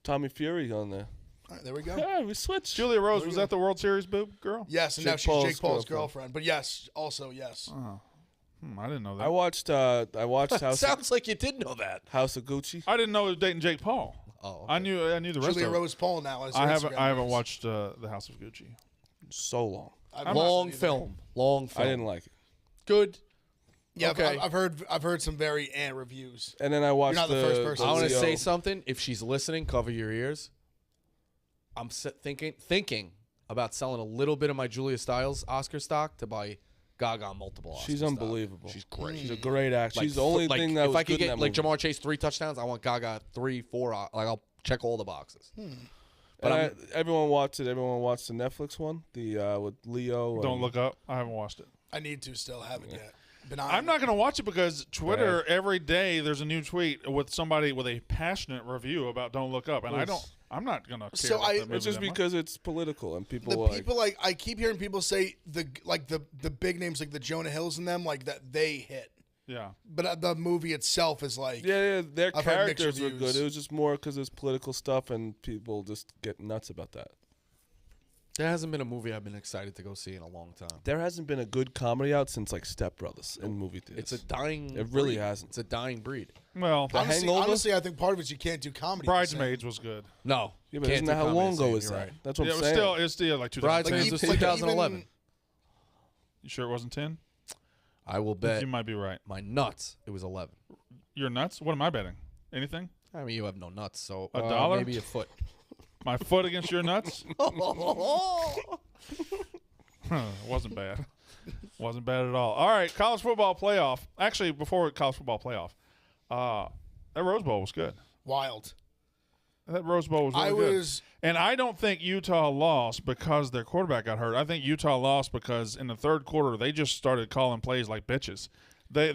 Tommy Fury on there. All right, there we go. Yeah, we switched. Julia Rose was that the World Series boob girl? Yes, and Jake now she's Paul's Jake Paul's girlfriend. girlfriend. But yes, also yes. I didn't know that. I watched Sounds like you did know that. House of Gucci. I didn't know he was dating Jake Paul. Oh, okay. I knew the rest Julia of it. Rose Paul now. As I her haven't Instagram is. watched the House of Gucci. So long. I've Long watched it film. Long film. I didn't like it. Good. Yeah, Okay. I've heard some very reviews. And then I watched not the first person I want to Leo- say something. If she's listening, cover your ears. I'm thinking about selling a little bit of my Julia Stiles Oscar stock to buy Gaga multiple Oscar She's stock. unbelievable. She's great. She's a great actor. Like, She's the only thing that if was I could good in get that like movie. Jamar Chase 3 touchdowns, I want Gaga 3, 4. Like I'll check all the boxes. But everyone watched it. Everyone watched the Netflix one, the with Leo. Don't and- look up. I haven't watched it. I need to still haven't yet. I'm not going to watch it because Twitter every day there's a new tweet with somebody with a passionate review about Don't Look Up, and I'm not going to care. So about that movie It's just that much. because it's political and people The like. people like I keep hearing people say the big names like the Jonah Hills and them like that they hit, Yeah. but the movie itself is like yeah, their I've heard mixed characters were reviews. good. It was just more because it's political stuff and people just get nuts about that. There hasn't been a movie I've been excited to go see in a long time. There hasn't been a good comedy out since like Step Brothers in movie theaters. It's a dying. It really breed. hasn't. It's a dying breed. Well, honestly, I think part of it is you can't do comedy. Bridesmaids was good. No, Yeah, but can't isn't do that how comedy long the ago same, was you're that? right. That's what Yeah, I'm it was saying. it's still like 2010. Bridesmaids was 2011. You sure it wasn't 10? I will bet You might be right. my nuts. It was 11. You're nuts? What am I betting? Anything? I mean, you have no nuts, so A dollar? maybe a foot. My foot against your nuts? Wasn't bad. Wasn't bad at all. All right, college football playoff. Actually, before college football playoff, that Rose Bowl was good. wild. That Rose Bowl was really good. And I don't think Utah lost because their quarterback got hurt. I think Utah lost because in the third quarter they just started calling plays like bitches. They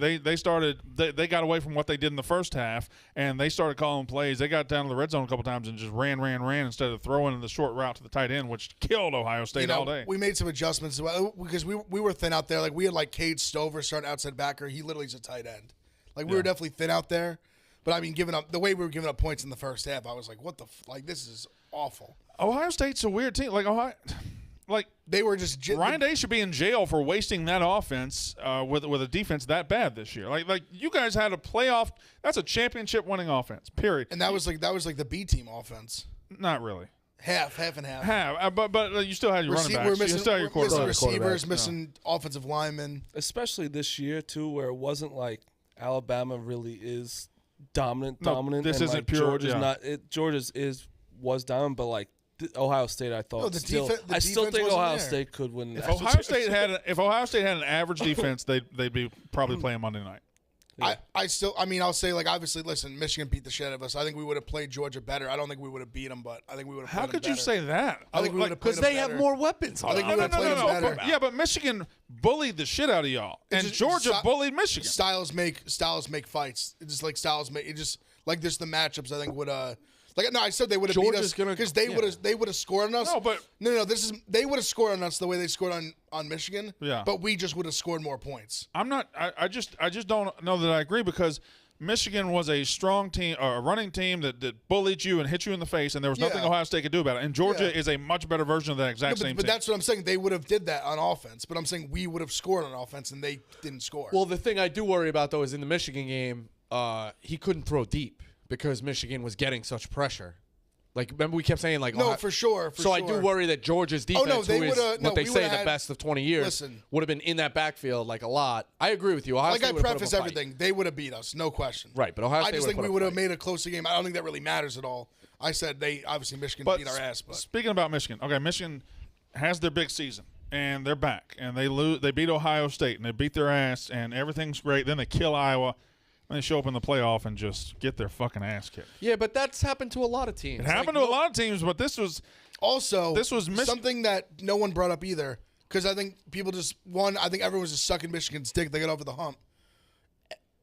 got away from what they did in the first half, and they started calling plays. They got down to the red zone a couple times and just ran instead of throwing the short route to the tight end, which killed Ohio State all day. We made some adjustments because we were thin out there. Like we had like Cade Stover starting outside backer. He literally is a tight end. Like we were definitely thin out there. But I mean, giving up the way we were giving up points in the first half, I was like, "What the like? This is awful." Ohio State's a weird team. Like They were just Ryan Day should be in jail for wasting that offense with a defense that bad this year. Like you guys had a playoff. That's a championship winning offense. Period. and that was like the B team offense. Not really. Half and half. But you still had your running backs. We're missing, you still had your we're missing quarterback. receivers, missing offensive linemen. Especially this year too, where it wasn't like Alabama really is dominant. No, this and isn't like pure- Georgia's yeah. not. Georgia's was dominant, but like Ohio State, I thought No, the still. the I still defense think wasn't Ohio there. State could win. If Ohio State had an average defense, they'd be probably playing Monday night. I'll say, like, obviously, listen, Michigan beat the shit out of us. I think we would have played Georgia better. I don't think we would have beat them, but I think we would have How played them could you better. say that? I think we would have played Because them they have better. more weapons. I think No, we no, would've no, played no, them no. better. Yeah, but Michigan bullied the shit out of y'all, and just- Georgia Sti- bullied Michigan. Styles make fights. It's just like styles make. It just like this. The matchups, I think, would I said they would have beat Georgia's us gonna- because they yeah. would have scored on us. No, but- they would have scored on us the way they scored on Michigan. Yeah. But we just would have scored more points. I'm not. I just don't know that I agree because Michigan was a strong team, a running team that bullied you and hit you in the face, and there was nothing Yeah. Ohio State could do about it. And Georgia Yeah. is a much better version of that exact But same but team. that's what I'm saying. They would have did that on offense. But I'm saying we would have scored on offense, and they didn't score. Well, the thing I do worry about, though, is in the Michigan game, he couldn't throw deep because Michigan was getting such pressure. Like, remember we kept saying, like, no, for sure. I do worry that Georgia's defense, no, they who is would've- no, what they we say would've the had- best of 20 years, Listen. would have been in that backfield like a lot. I agree with you. Ohio Like State I would've put up a preface fight. everything, they would have beat us, no question. Right, but Ohio I State just would've think put we up a would have fight. made a closer game. I don't think that really matters at all. I said Michigan beat our ass, but Speaking about Michigan, okay, Michigan has their big season and they're back and they beat Ohio State and they beat their ass and everything's great. Then they kill Iowa. And they show up in the playoff and just get their fucking ass kicked. Yeah, but that's happened to a lot of teams. It happened to a lot of teams, but this was also This was something that no one brought up either. Because I think people I think everyone's just sucking Michigan's dick. They get over the hump.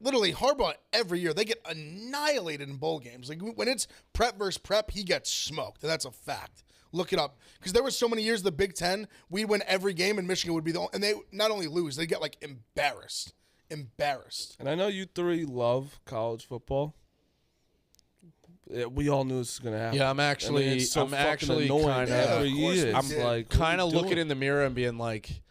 Literally, Harbaugh every year they get annihilated in bowl games. Like when it's prep versus prep, he gets smoked, and that's a fact. Look it up because there were so many years the Big Ten we'd win every game, and Michigan would be and they not only lose, they get like embarrassed. And I know you three love college football. Yeah, we all knew this was gonna happen. Yeah, I'm actually, it's so I'm fucking actually annoying kind Yeah, every of course year. we It's did. like kind of what are we looking doing? in the mirror and being like,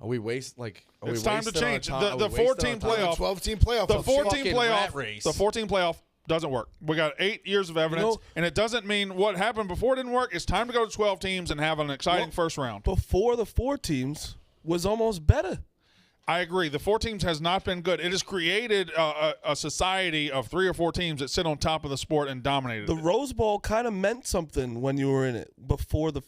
Are we waste like? Are It's we time to wasting our change. time? The Are we wasting 14 our time? playoff. 12-team playoff. The 14 fucking playoff. rat race. The 14 playoff doesn't work. We got 8 years of evidence, and it doesn't mean what happened before didn't work. It's time to go to 12 teams and have an exciting first round. Before the 4 teams was almost better. I agree. The 4 teams has not been good. It has created a society of 3 or 4 teams that sit on top of the sport and dominated The it. Rose Bowl kind of meant something when you were in it before the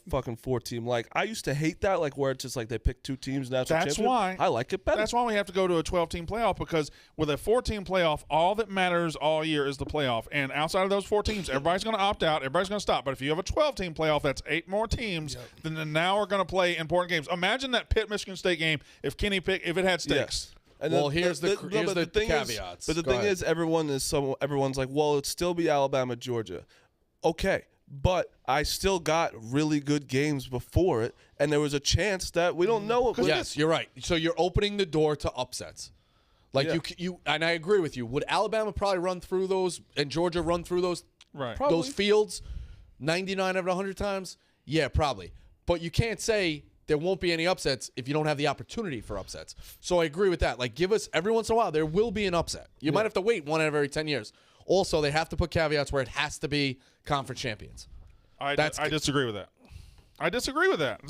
fucking 4 team. Like I used to hate that, like where it's just like they pick 2 teams. That's why I like it better. That's why we have to go to a 12-team playoff, because with a 4-team playoff, all that matters all year is the playoff. And outside of those 4 teams, everybody's going to opt out. Everybody's going to stop. But if you have a 12-team playoff, that's 8 more teams. Then now we're going to play important games. Imagine that Pitt-Michigan State game if if it had stakes. And Well, here's the caveats. But the Go thing ahead. is, everyone's like, well, it'd still be Alabama, Georgia. Okay, but I still got really good games before it, and there was a chance that we don't know. Yes, you're right. So you're opening the door to upsets. Like Yeah. you, and I agree with you. Would Alabama probably run through those and Georgia run through those Right. those fields 99 out of 100 times? Yeah, probably. But you can't say there won't be any upsets if you don't have the opportunity for upsets. So I agree with that. Like, give us every once in a while there will be an upset. You might have to wait 1 out of every 10 years. Also, they have to put caveats where it has to be conference champions. I disagree with that. I disagree with that.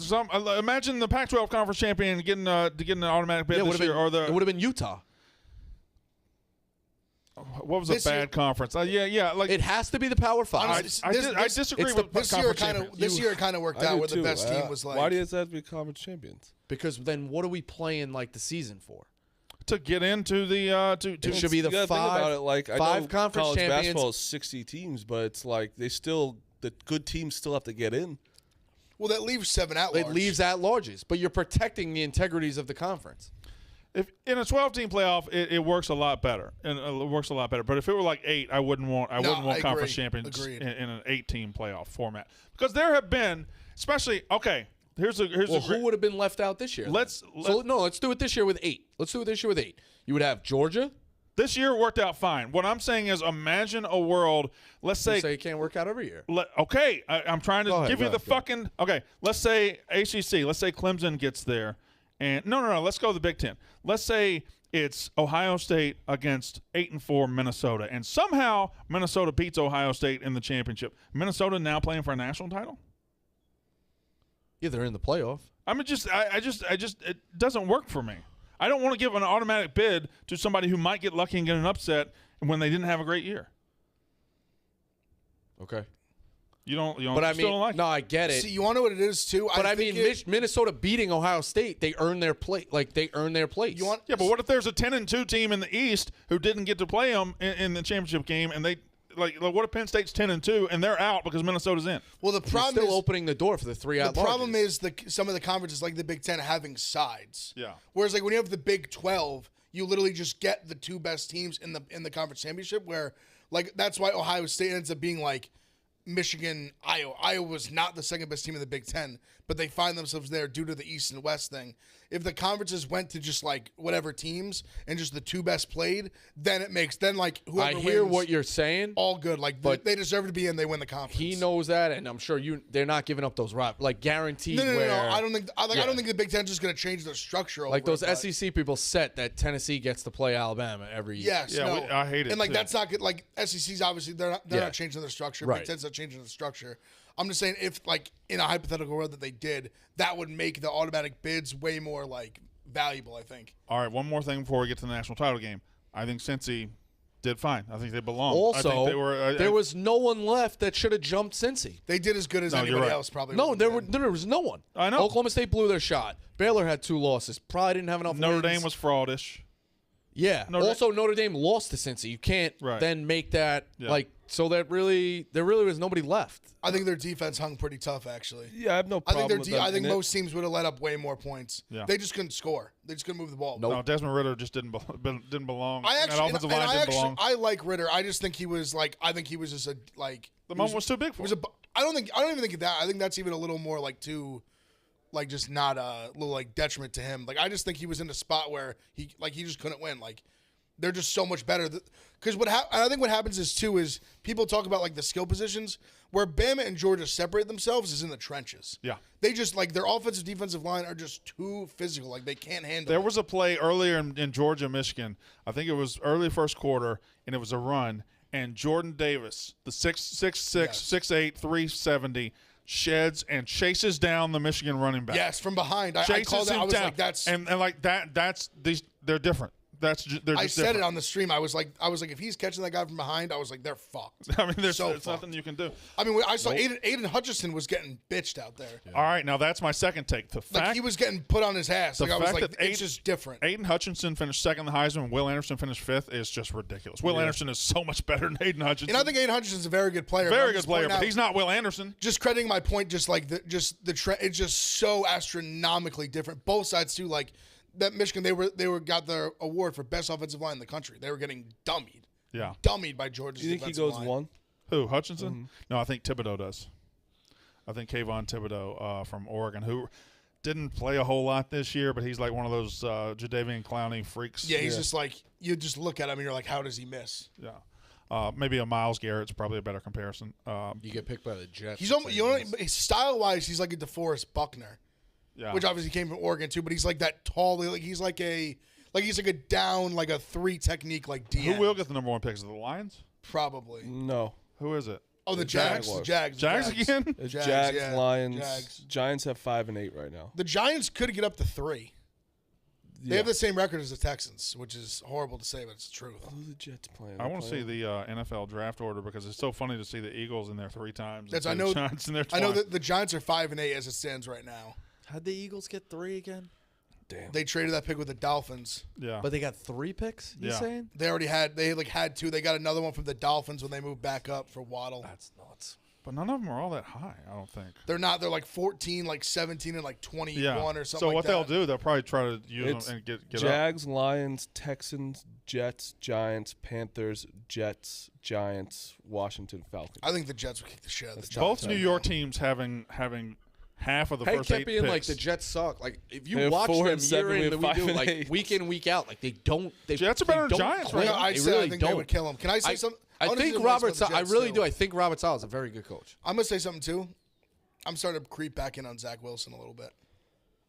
Imagine the Pac-12 conference champion getting an automatic bid this year, or it would have been Utah. what was a bad conference? Yeah. Like It has to be the Power Five. I disagree with this year. conference This year it kind of worked I out do where too. the best team was like. why do you have to be conference champions? Because then what are we playing like the season for? to get into the It should be the You gotta think about it, like, I know five conference college champions. basketball is 60 teams, but it's like the good teams still have to get in. Well, that leaves 7 at large. It leaves at larges, but you're protecting the integrities of the conference. If in a 12-team playoff, it works a lot better, and it works a lot better. But if it were like 8, I wouldn't want I conference agree. champions Agreed. in an 8-team playoff format, because there have been, especially here's Well, who would have been left out this year? Let's do it this year with 8. Let's do it this year with 8. You would have Georgia. this year worked out fine. What I'm saying is, imagine a world. Let's You say say it can't work out every year. I'm trying to give you the fucking okay. Let's say ACC. Let's say Clemson gets there, and no. Let's go to the Big Ten. Let's say it's Ohio State against 8-4 Minnesota, and somehow Minnesota beats Ohio State in the championship. Minnesota now playing for a national title. Yeah, they're in the playoff. I just it doesn't work for me. I don't want to give an automatic bid to somebody who might get lucky and get an upset when they didn't have a great year. Okay. You don't. But I still mean, don't like no, it. I get it. See, you want to know what it is too? But I mean, Minnesota beating Ohio State, they earn their place. Like, they earn their place. You want? Yeah, but what if there's a 10-2 team in the East who didn't get to play them in the championship game, and they like what if Penn State's 10-2 and they're out because Minnesota's in? Well, the You're problem still is opening the door for the 3 out. the problem is some of the conferences like the Big Ten having sides. Yeah. Whereas like when you have the Big 12, you literally just get the 2 best teams in the conference championship. Where like that's why Ohio State ends up being like Michigan, Iowa. Iowa was not the second best team in the Big Ten, but they find themselves there due to the East and West thing. If the conferences went to just like whatever teams and just the 2 best played, then like whoever I hear wins, what you're saying. all good. Like but they deserve to be in. They win the conference. He knows that, and I'm sure they're not giving up those like guaranteed. No. where, I don't think. I don't think the Big Ten's just going to change their structure. like over those it, but- SEC people set that Tennessee gets to play Alabama every year. Yes, Yeah, no. I hate it, And like too. that's not good. Like SEC's obviously they're Yeah. not changing their structure. Right. Big Ten's not changing the structure. I'm just saying if like in a hypothetical world that they did, that would make the automatic bids way more like valuable. I think. All right, one more thing before we get to the national title game. I think Cincy did fine. I think they belong. I Also, think they were, there was no one left that should have jumped Cincy. They did as good as No, you're anybody right. else probably. No, would there have was no one. I know. Oklahoma State blew their shot. Baylor had 2 losses. Probably didn't have enough. Notre wins. Dame was fraudish. Yeah. Also, Notre Dame lost to Cincy. You can't Right. then make that Yeah. like so. There really was nobody left. I think their defense hung pretty tough actually. Yeah, I have no I problem think with them I think in it. most teams would have let up way more points. Yeah. They just couldn't score. They just couldn't move the ball. Nope. No, Desmond Ritter just didn't belong. I that actually, offensive and line I didn't actually, belong. I like Ritter. I just think he was like, I think he was just a like. The he moment was too big for It was him. I don't even think of that. I think that's even a little more like too, like just not a little like detriment to him. Like I just think he was in a spot where he just couldn't win. Like They're just so much better. Because I think what happens is people talk about like the skill positions where Bama and Georgia separate themselves is in the trenches. Yeah. They just like their offensive defensive line are just too physical. Like they can't handle There it. was a play earlier in Georgia, Michigan. I think it was early first quarter, and it was a run. And Jordan Davis, the 6'6", 6'8", 370, sheds and chases down the Michigan running back. Yes, from behind. I Chases called that. him I was down. like, that's. and like that. That's these. They're different. They're I just said different. it on the stream. I was like, if he's catching that guy from behind, I was like, they're fucked. I mean, there's fucked. nothing you can do. I mean, I saw Aiden Hutchinson was getting bitched out there. All right, now that's my second take. The fact Like he was getting put on his ass. Like I was fact like, that it's just different. Aiden Hutchinson finished second in the Heisman and Will Anderson finished fifth is just ridiculous. Will Anderson is so much better than Aiden Hutchinson. And I think Aiden Hutchinson's a very good player. Very good player, but he's not Will Anderson. Just crediting my point, just like the trend, it's just so astronomically different. Both sides too. Like that Michigan, they got their award for best offensive line in the country. They were getting dummied. Yeah. Dummied by Georgia's You think he defensive goes line. one? Who, Hutchinson? No, I think Thibodeau does. I think Kayvon Thibodeau from Oregon, who didn't play a whole lot this year, but he's like one of those Jadeveon Clowney freaks. Yeah, he's just like, you just look at him and you're like, how does he miss? Yeah. Maybe a Myles Garrett's probably a better comparison. You get picked by the Jets. He's almost, style wise, he's like a DeForest Buckner, Yeah. which obviously came from Oregon too. But he's like that tall, like he's like a down, like a 3 technique, like DN. Who will get the number one pick? Is it the Lions? Probably. No. Who is it? Oh, the Jags. The Jags. Jags again? It's Jags, Jags, yeah. Lions. Jags. Giants have 5 and 8 right now. The Giants could get up to 3. They have the same record as the Texans, which is horrible to say, but it's the truth. Who are the Jets playing? I want to see the NFL draft order because it's so funny to see the Eagles in there 3 times. That's and I know. the Giants in there I know twice. that the Giants are 5 and 8 as it stands right now. How'd the Eagles get 3 again? Damn. They traded that pick with the Dolphins. Yeah. But they got 3 picks. You Yeah. saying? They already had 2. They got another one from the Dolphins when they moved back up for Waddle. That's nuts. But none of them are all that high, I don't think. They're not. They're like 14, like 17, and like 21 Yeah. or something. So like what that. they'll do, they'll probably try to use It's them and get up. Jags, Lions, Texans, Jets, Giants, Panthers, Jets, Giants, Washington, Falcons. I think the Jets will kick the shit out of the That's Giants. Both New York teams having half of the Hey, first kept 8 being picks. like the Jets suck. Like if you They're watch 4 them and 7, year we in have and we 5 do and like 8. week in week out, like they don't. Jets are they better than don't Giants quit. right now. I They say really I think don't. they would kill him. Can I say something? I wanna think say something nice Robert. about the I Jets, really too. do. I think Robert Saleh is a very good coach. I'm gonna say something too. I'm starting to creep back in on Zach Wilson a little bit.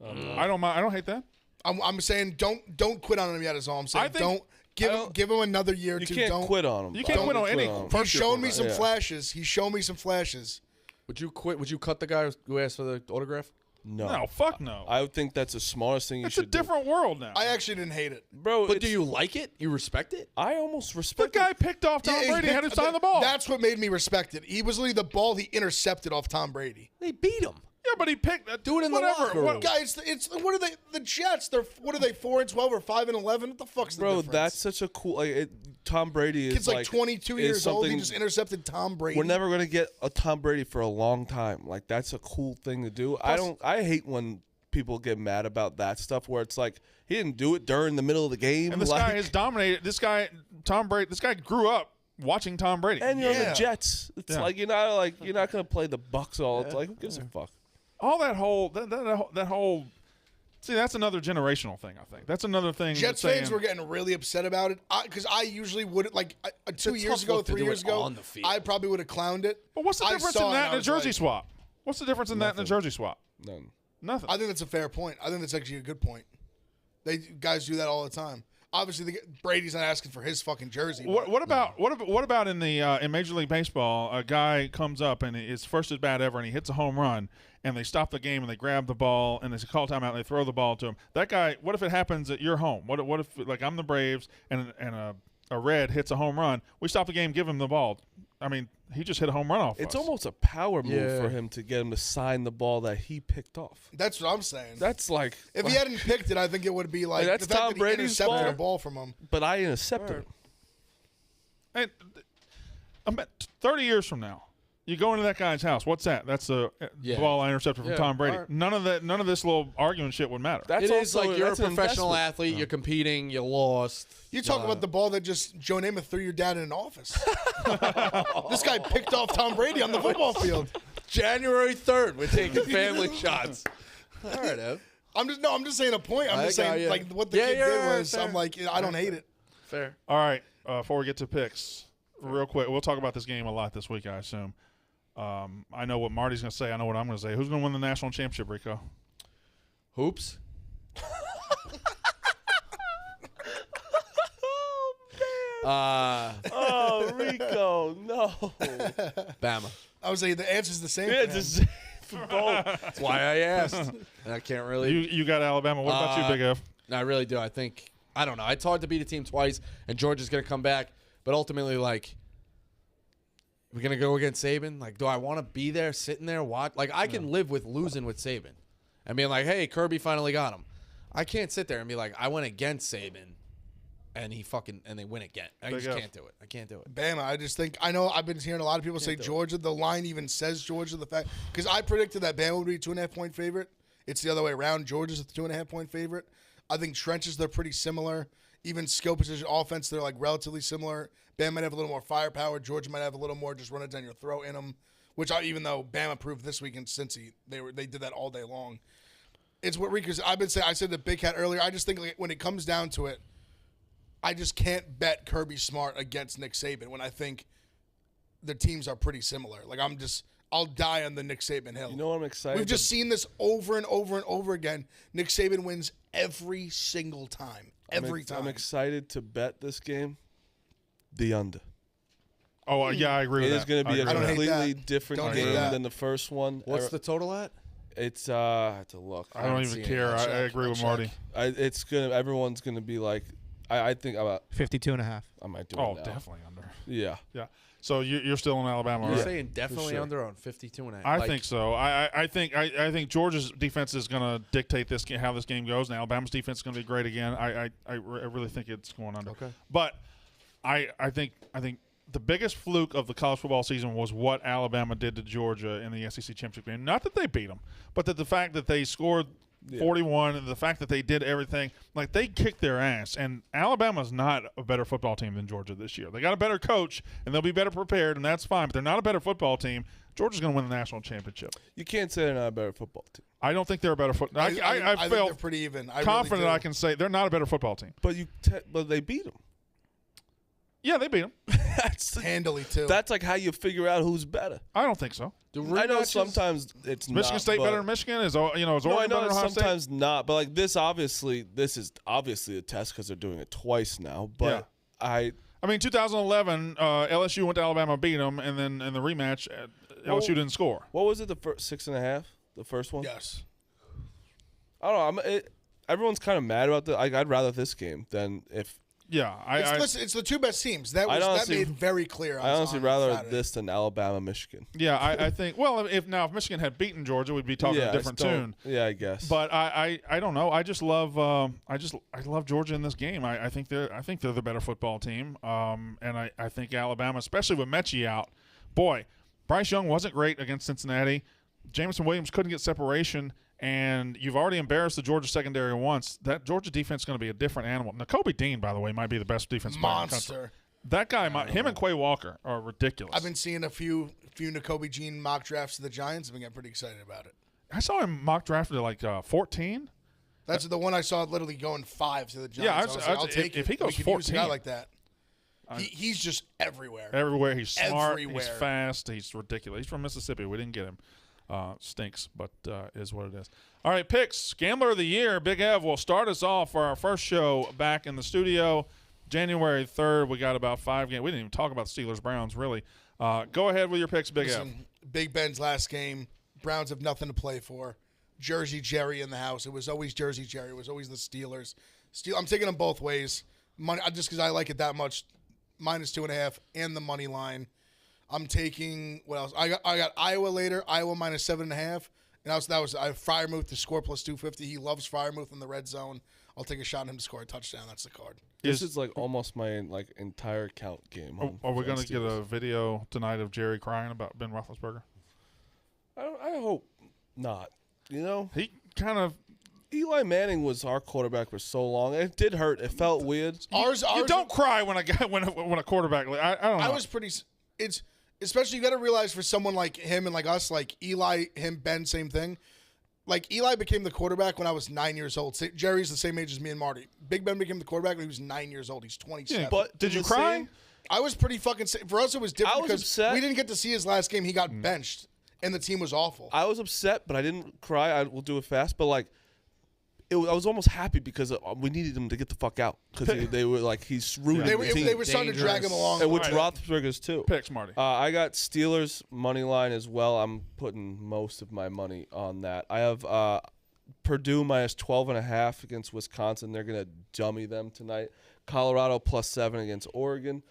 I don't mind. I don't hate that. I'm saying don't quit on him yet. Is all I'm saying. I think- Don't give him another year or You two. can't Don't quit on him. You can't quit on any him. He's shown me some Yeah. flashes. He's shown me some flashes. Would you quit? Would you cut the guy who asked for the autograph? No, fuck no. I would think that's the smartest thing you It's a should do. different world now. I actually didn't hate it. Bro, But it's- do you like it? You respect it? I almost the respect guy it. picked off Tom Yeah, Brady and had him sign the ball. That's what made me respect it. He was literally the ball he intercepted off Tom Brady. They beat him. Yeah, but he picked. Do it in the whatever. locker room. What- Guys, it's what are they? The Jets. They're what are they? 4 and 12 or 5 and 11? What the fuck's the Bro, difference? that's such a cool. Tom Brady is Kid's like 22 is years old. He something- just intercepted Tom Brady. We're never gonna get a Tom Brady for a long time. Like that's a cool thing to do. I hate when people get mad about that stuff where it's like he didn't do it during the middle of the game. And this like, guy has dominated. This guy, Tom Brady. This guy grew up watching Tom Brady. and you're Yeah. the Jets. It's Yeah. like you're not gonna play the Bucks all. It's like who gives a fuck? all that whole that whole. See, that's another generational thing. I think that's another thing. Jets that's fans saying- were getting really upset about it because I usually would like 2 It's a years tough ago, look to 3 do years it ago. on the field. I probably would have clowned it. But what's the I difference saw in it that and and I a was jersey like- swap? What's the difference in that and a jersey swap? None. Nothing. I think that's a fair point. I think that's actually a good point. Guys do that all the time. Obviously, Brady's not asking for his fucking jersey. What about in the in Major League Baseball? A guy comes up and it's first at bat ever, and he hits a home run, and they stop the game and they grab the ball and they call timeout and they throw the ball to him. That guy. What if it happens at your home? What if like I'm the Braves and a Red hits a home run? We stop the game, give him the ball. I mean, he just hit a home run off. It's us. almost a power move Yeah. for him to get him to sign the ball that he picked off. That's what I'm saying. That's like if he hadn't picked it, I think it would be like That's the fact Tom that he Brady's intercepted ball. a ball from him. but I intercepted it. And I bet 30 years from now, you go into that guy's house. What's that? That's the Yeah. ball I intercepted from Yeah, Tom Brady. all right. None of this little arguing shit would matter. That's It is also, like you're a that's an professional investment. athlete. You're competing. You lost. You talk about the ball that just Joe Namath threw your dad in an office. This guy picked off Tom Brady on the football field. January 3rd, we're taking family shots. All right, Ev. I'm just saying a point. I'm I just got saying ya. like what the Yeah, kid yeah, did yeah, was fair. I'm like I don't hate it. Fair. All right, before we get to picks, real quick, we'll talk about this game a lot this week, I assume. I know what Marty's going to say. I know what I'm going to say. Who's going to win the national championship, Rico? Hoops. Oh, Rico, no. Bama. I would say the answer's the same. Yeah, for him. just for both. That's why I asked. And I can't really. You got Alabama. What about you, Big F? No, I really do. I don't know. It's hard to beat a team twice, and Georgia's going to come back. But ultimately, like, we're going to go against Saban. Like, do I want to be there, sitting there, watch? Like, I can live with losing with Saban and being like, hey, Kirby finally got him. I can't sit there and be like, I went against Saban, and they win again. I just can't do it. I can't do it. Bama. I just think I know I've been hearing a lot of people say Georgia. The line even says Georgia. The fact because I predicted that Bama would be a 2.5 point favorite. It's the other way around. Georgia's a 2.5 point favorite. I think trenches they're pretty similar. Even skill position offense they're like relatively similar. Bama might have a little more firepower. Georgia might have a little more just run it down your throat in them. Even though Bama proved this week in Cincy, they did that all day long. It's what Rico's. I've been saying. I said to Big Cat earlier. I just think like, when it comes down to it, I just can't bet Kirby Smart against Nick Saban when I think the teams are pretty similar. Like I'll die on the Nick Saban hill. You know what I'm excited? We've just seen this over and over and over again. Nick Saban wins every single time. Every time. I'm excited to bet this game. The under. Oh, yeah, I agree with It that. is going to be a I don't hate completely that. different Don't hate game that. than the first one. What's the total at? It's I have to look. I don't seen even it. care. I agree with Marty. It's gonna. Everyone's gonna be like. I think about. 52.5. I might do it Oh, now. definitely under. Yeah. Yeah. So you're still in Alabama, You're right? saying definitely sure. under on 52.5. I think so. I think Georgia's defense is going to dictate this game, how this game goes, and Alabama's defense is going to be great again. I really think it's going under. Okay. But I think the biggest fluke of the college football season was what Alabama did to Georgia in the SEC championship game. Not that they beat them, but that the fact that they scored 41 and the fact that they did everything, like they kicked their ass. And Alabama's not a better football team than Georgia this year. They got a better coach and they'll be better prepared, and that's fine. But they're not a better football team. Georgia's going to win the national championship. You can't say they're not a better football team. I don't think they're a better football. I think I they're felt pretty even. confident really I can say they're not a better football team. But but they beat them. Yeah, they beat them. handily too. That's like how you figure out who's better. I don't think so. I know sometimes it's Michigan not, State but- better than Michigan? Is Oregon No, I know better than it's Ohio State? sometimes not, but like this is obviously a test because they're doing it twice now. But I mean, 2011, LSU went to Alabama, beat them, and then in the rematch, LSU didn't score. what was it? The first 6.5, the first one. yes. I don't know. Everyone's kind of mad about I'd rather this game than if. Yeah, It's the two best teams. That honestly- made very clear. I honestly on rather Saturday. this than Alabama, Michigan. I think. Well, if Michigan had beaten Georgia, we'd be talking a different tune. Yeah, I guess. But I don't know. I just love I love Georgia in this game. I think they're the better football team. And I think Alabama, especially with Mechie out, boy, Bryce Young wasn't great against Cincinnati. Jameson Williams couldn't get separation, and you've already embarrassed the Georgia secondary once. That Georgia defense is going to be a different animal. Nakobe Dean, by the way, might be the best defensive player in the country. Monster. That guy, him and Quay Walker are ridiculous. I've been seeing a few Nakobe Jean mock drafts to the Giants. I've been getting pretty excited about it. I saw him mock drafted at like 14. That's the one I saw literally going 5 to the Giants. Yeah, I was like, I'll take if it. he goes We could use a guy 14. like that. He's just everywhere. Everywhere. He's smart. Everywhere. He's fast. He's ridiculous. He's from Mississippi. We didn't get him. Stinks, but is what it is. All right, picks. Gambler of the Year. Big Ev will start us off for our first show back in the studio. January 3rd, we got about 5 games. We didn't even talk about the Steelers-Browns, really. Go ahead with your picks, Big Ev. Big Ben's last game. Browns have nothing to play for. Jersey Jerry in the house. It was always Jersey Jerry. It was always the Steelers. I'm taking them both ways. Money, just because I like it that much. -2.5 and the money line. I'm taking what else? I got Iowa later. Iowa -7.5, and that was Freiermuth to score +250. He loves Freiermuth in the red zone. I'll take a shot on him to score a touchdown. That's the card. This is like almost my entire count game. Are we going to get a video tonight of Jerry crying about Ben Roethlisberger? I hope not. You know, He kind of. Eli Manning was our quarterback for so long. It did hurt. It felt weird. You don't cry when a quarterback. I don't know. I was pretty. It's especially you got to realize for someone like him and like us, like Eli, him, Ben, same thing. Like, Eli became the quarterback when I was 9 years old. Jerry's the same age as me and Marty. Big Ben became the quarterback when he was 9 years old. He's 27. But Did you cry? I was pretty fucking sick. For us, it was different I was because upset. we didn't get to see his last game. He got benched, and the team was awful. I was upset, but I didn't cry. I will do it fast. But like, I was almost happy because we needed him to get the fuck out because they were like he's ruining They the team. were starting to drag him along. and which Right. Roethlisberger's too. Picks, Marty. I got Steelers money line as well. I'm putting most of my money on that. I have Purdue minus 12.5 against Wisconsin. They're gonna dummy them tonight. Colorado +7 against Oregon.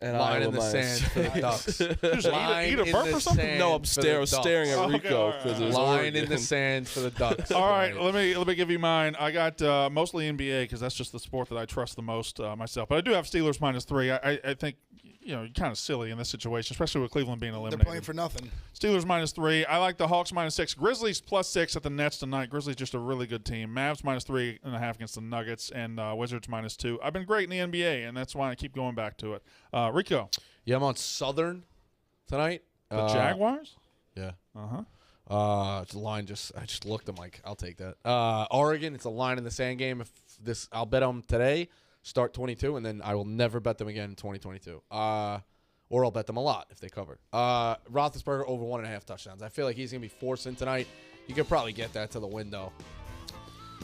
And Line Iowa in the minus- sand for the Ducks. Just eat a in burp the or something? sand No, I'm for the Ducks. staring at Okay, Rico all right, because all it's Line Oregon. in the sand for the Ducks. All right, tonight. let me give you mine. I got mostly NBA because that's just the sport that I trust the most myself. But I do have Steelers -3. I think you're kind of silly in this situation, especially with Cleveland being They're eliminated. playing for nothing. Steelers -3. I like the Hawks -6. Grizzlies +6 at the Nets tonight. Grizzlies just a really good team. Mavs -3.5 against the Nuggets, and Wizards -2. I've been great in the NBA, and that's why I keep going back to it. Rico, Yeah, I'm on Southern tonight. the Jaguars. Yeah. Uh-huh. The line I just looked. I'm like, I'll take that. Oregon, it's a line in the sand game. I'll bet them today. Start 22, and then I will never bet them again in 2022. Or I'll bet them a lot if they cover. Roethlisberger over 1.5 touchdowns. I feel like he's gonna be forced in tonight. You could probably get that to the window.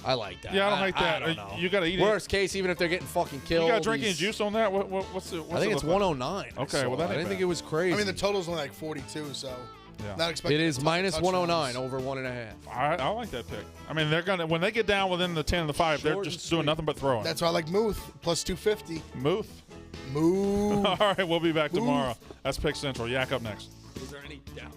I like that. Yeah, I don't like that. I don't know. You got to eat it. Worst case, even if they're getting fucking killed. You got drinking juice on that? What's it? I think it's 109. Okay, well, that I ain't didn't think bad. it was crazy. I mean, the total's only like 42, so Yeah. not expecting. It is minus touchdowns. 109 over 1.5. I like that pick. I mean, they're gonna when they get down within the 10 and the 5, they're Short just and doing sweet. nothing but throwing. That's why I like Muth +250. Muth. Move. All right, we'll be back tomorrow. That's Pick Central. Yak up next. Was there any doubt?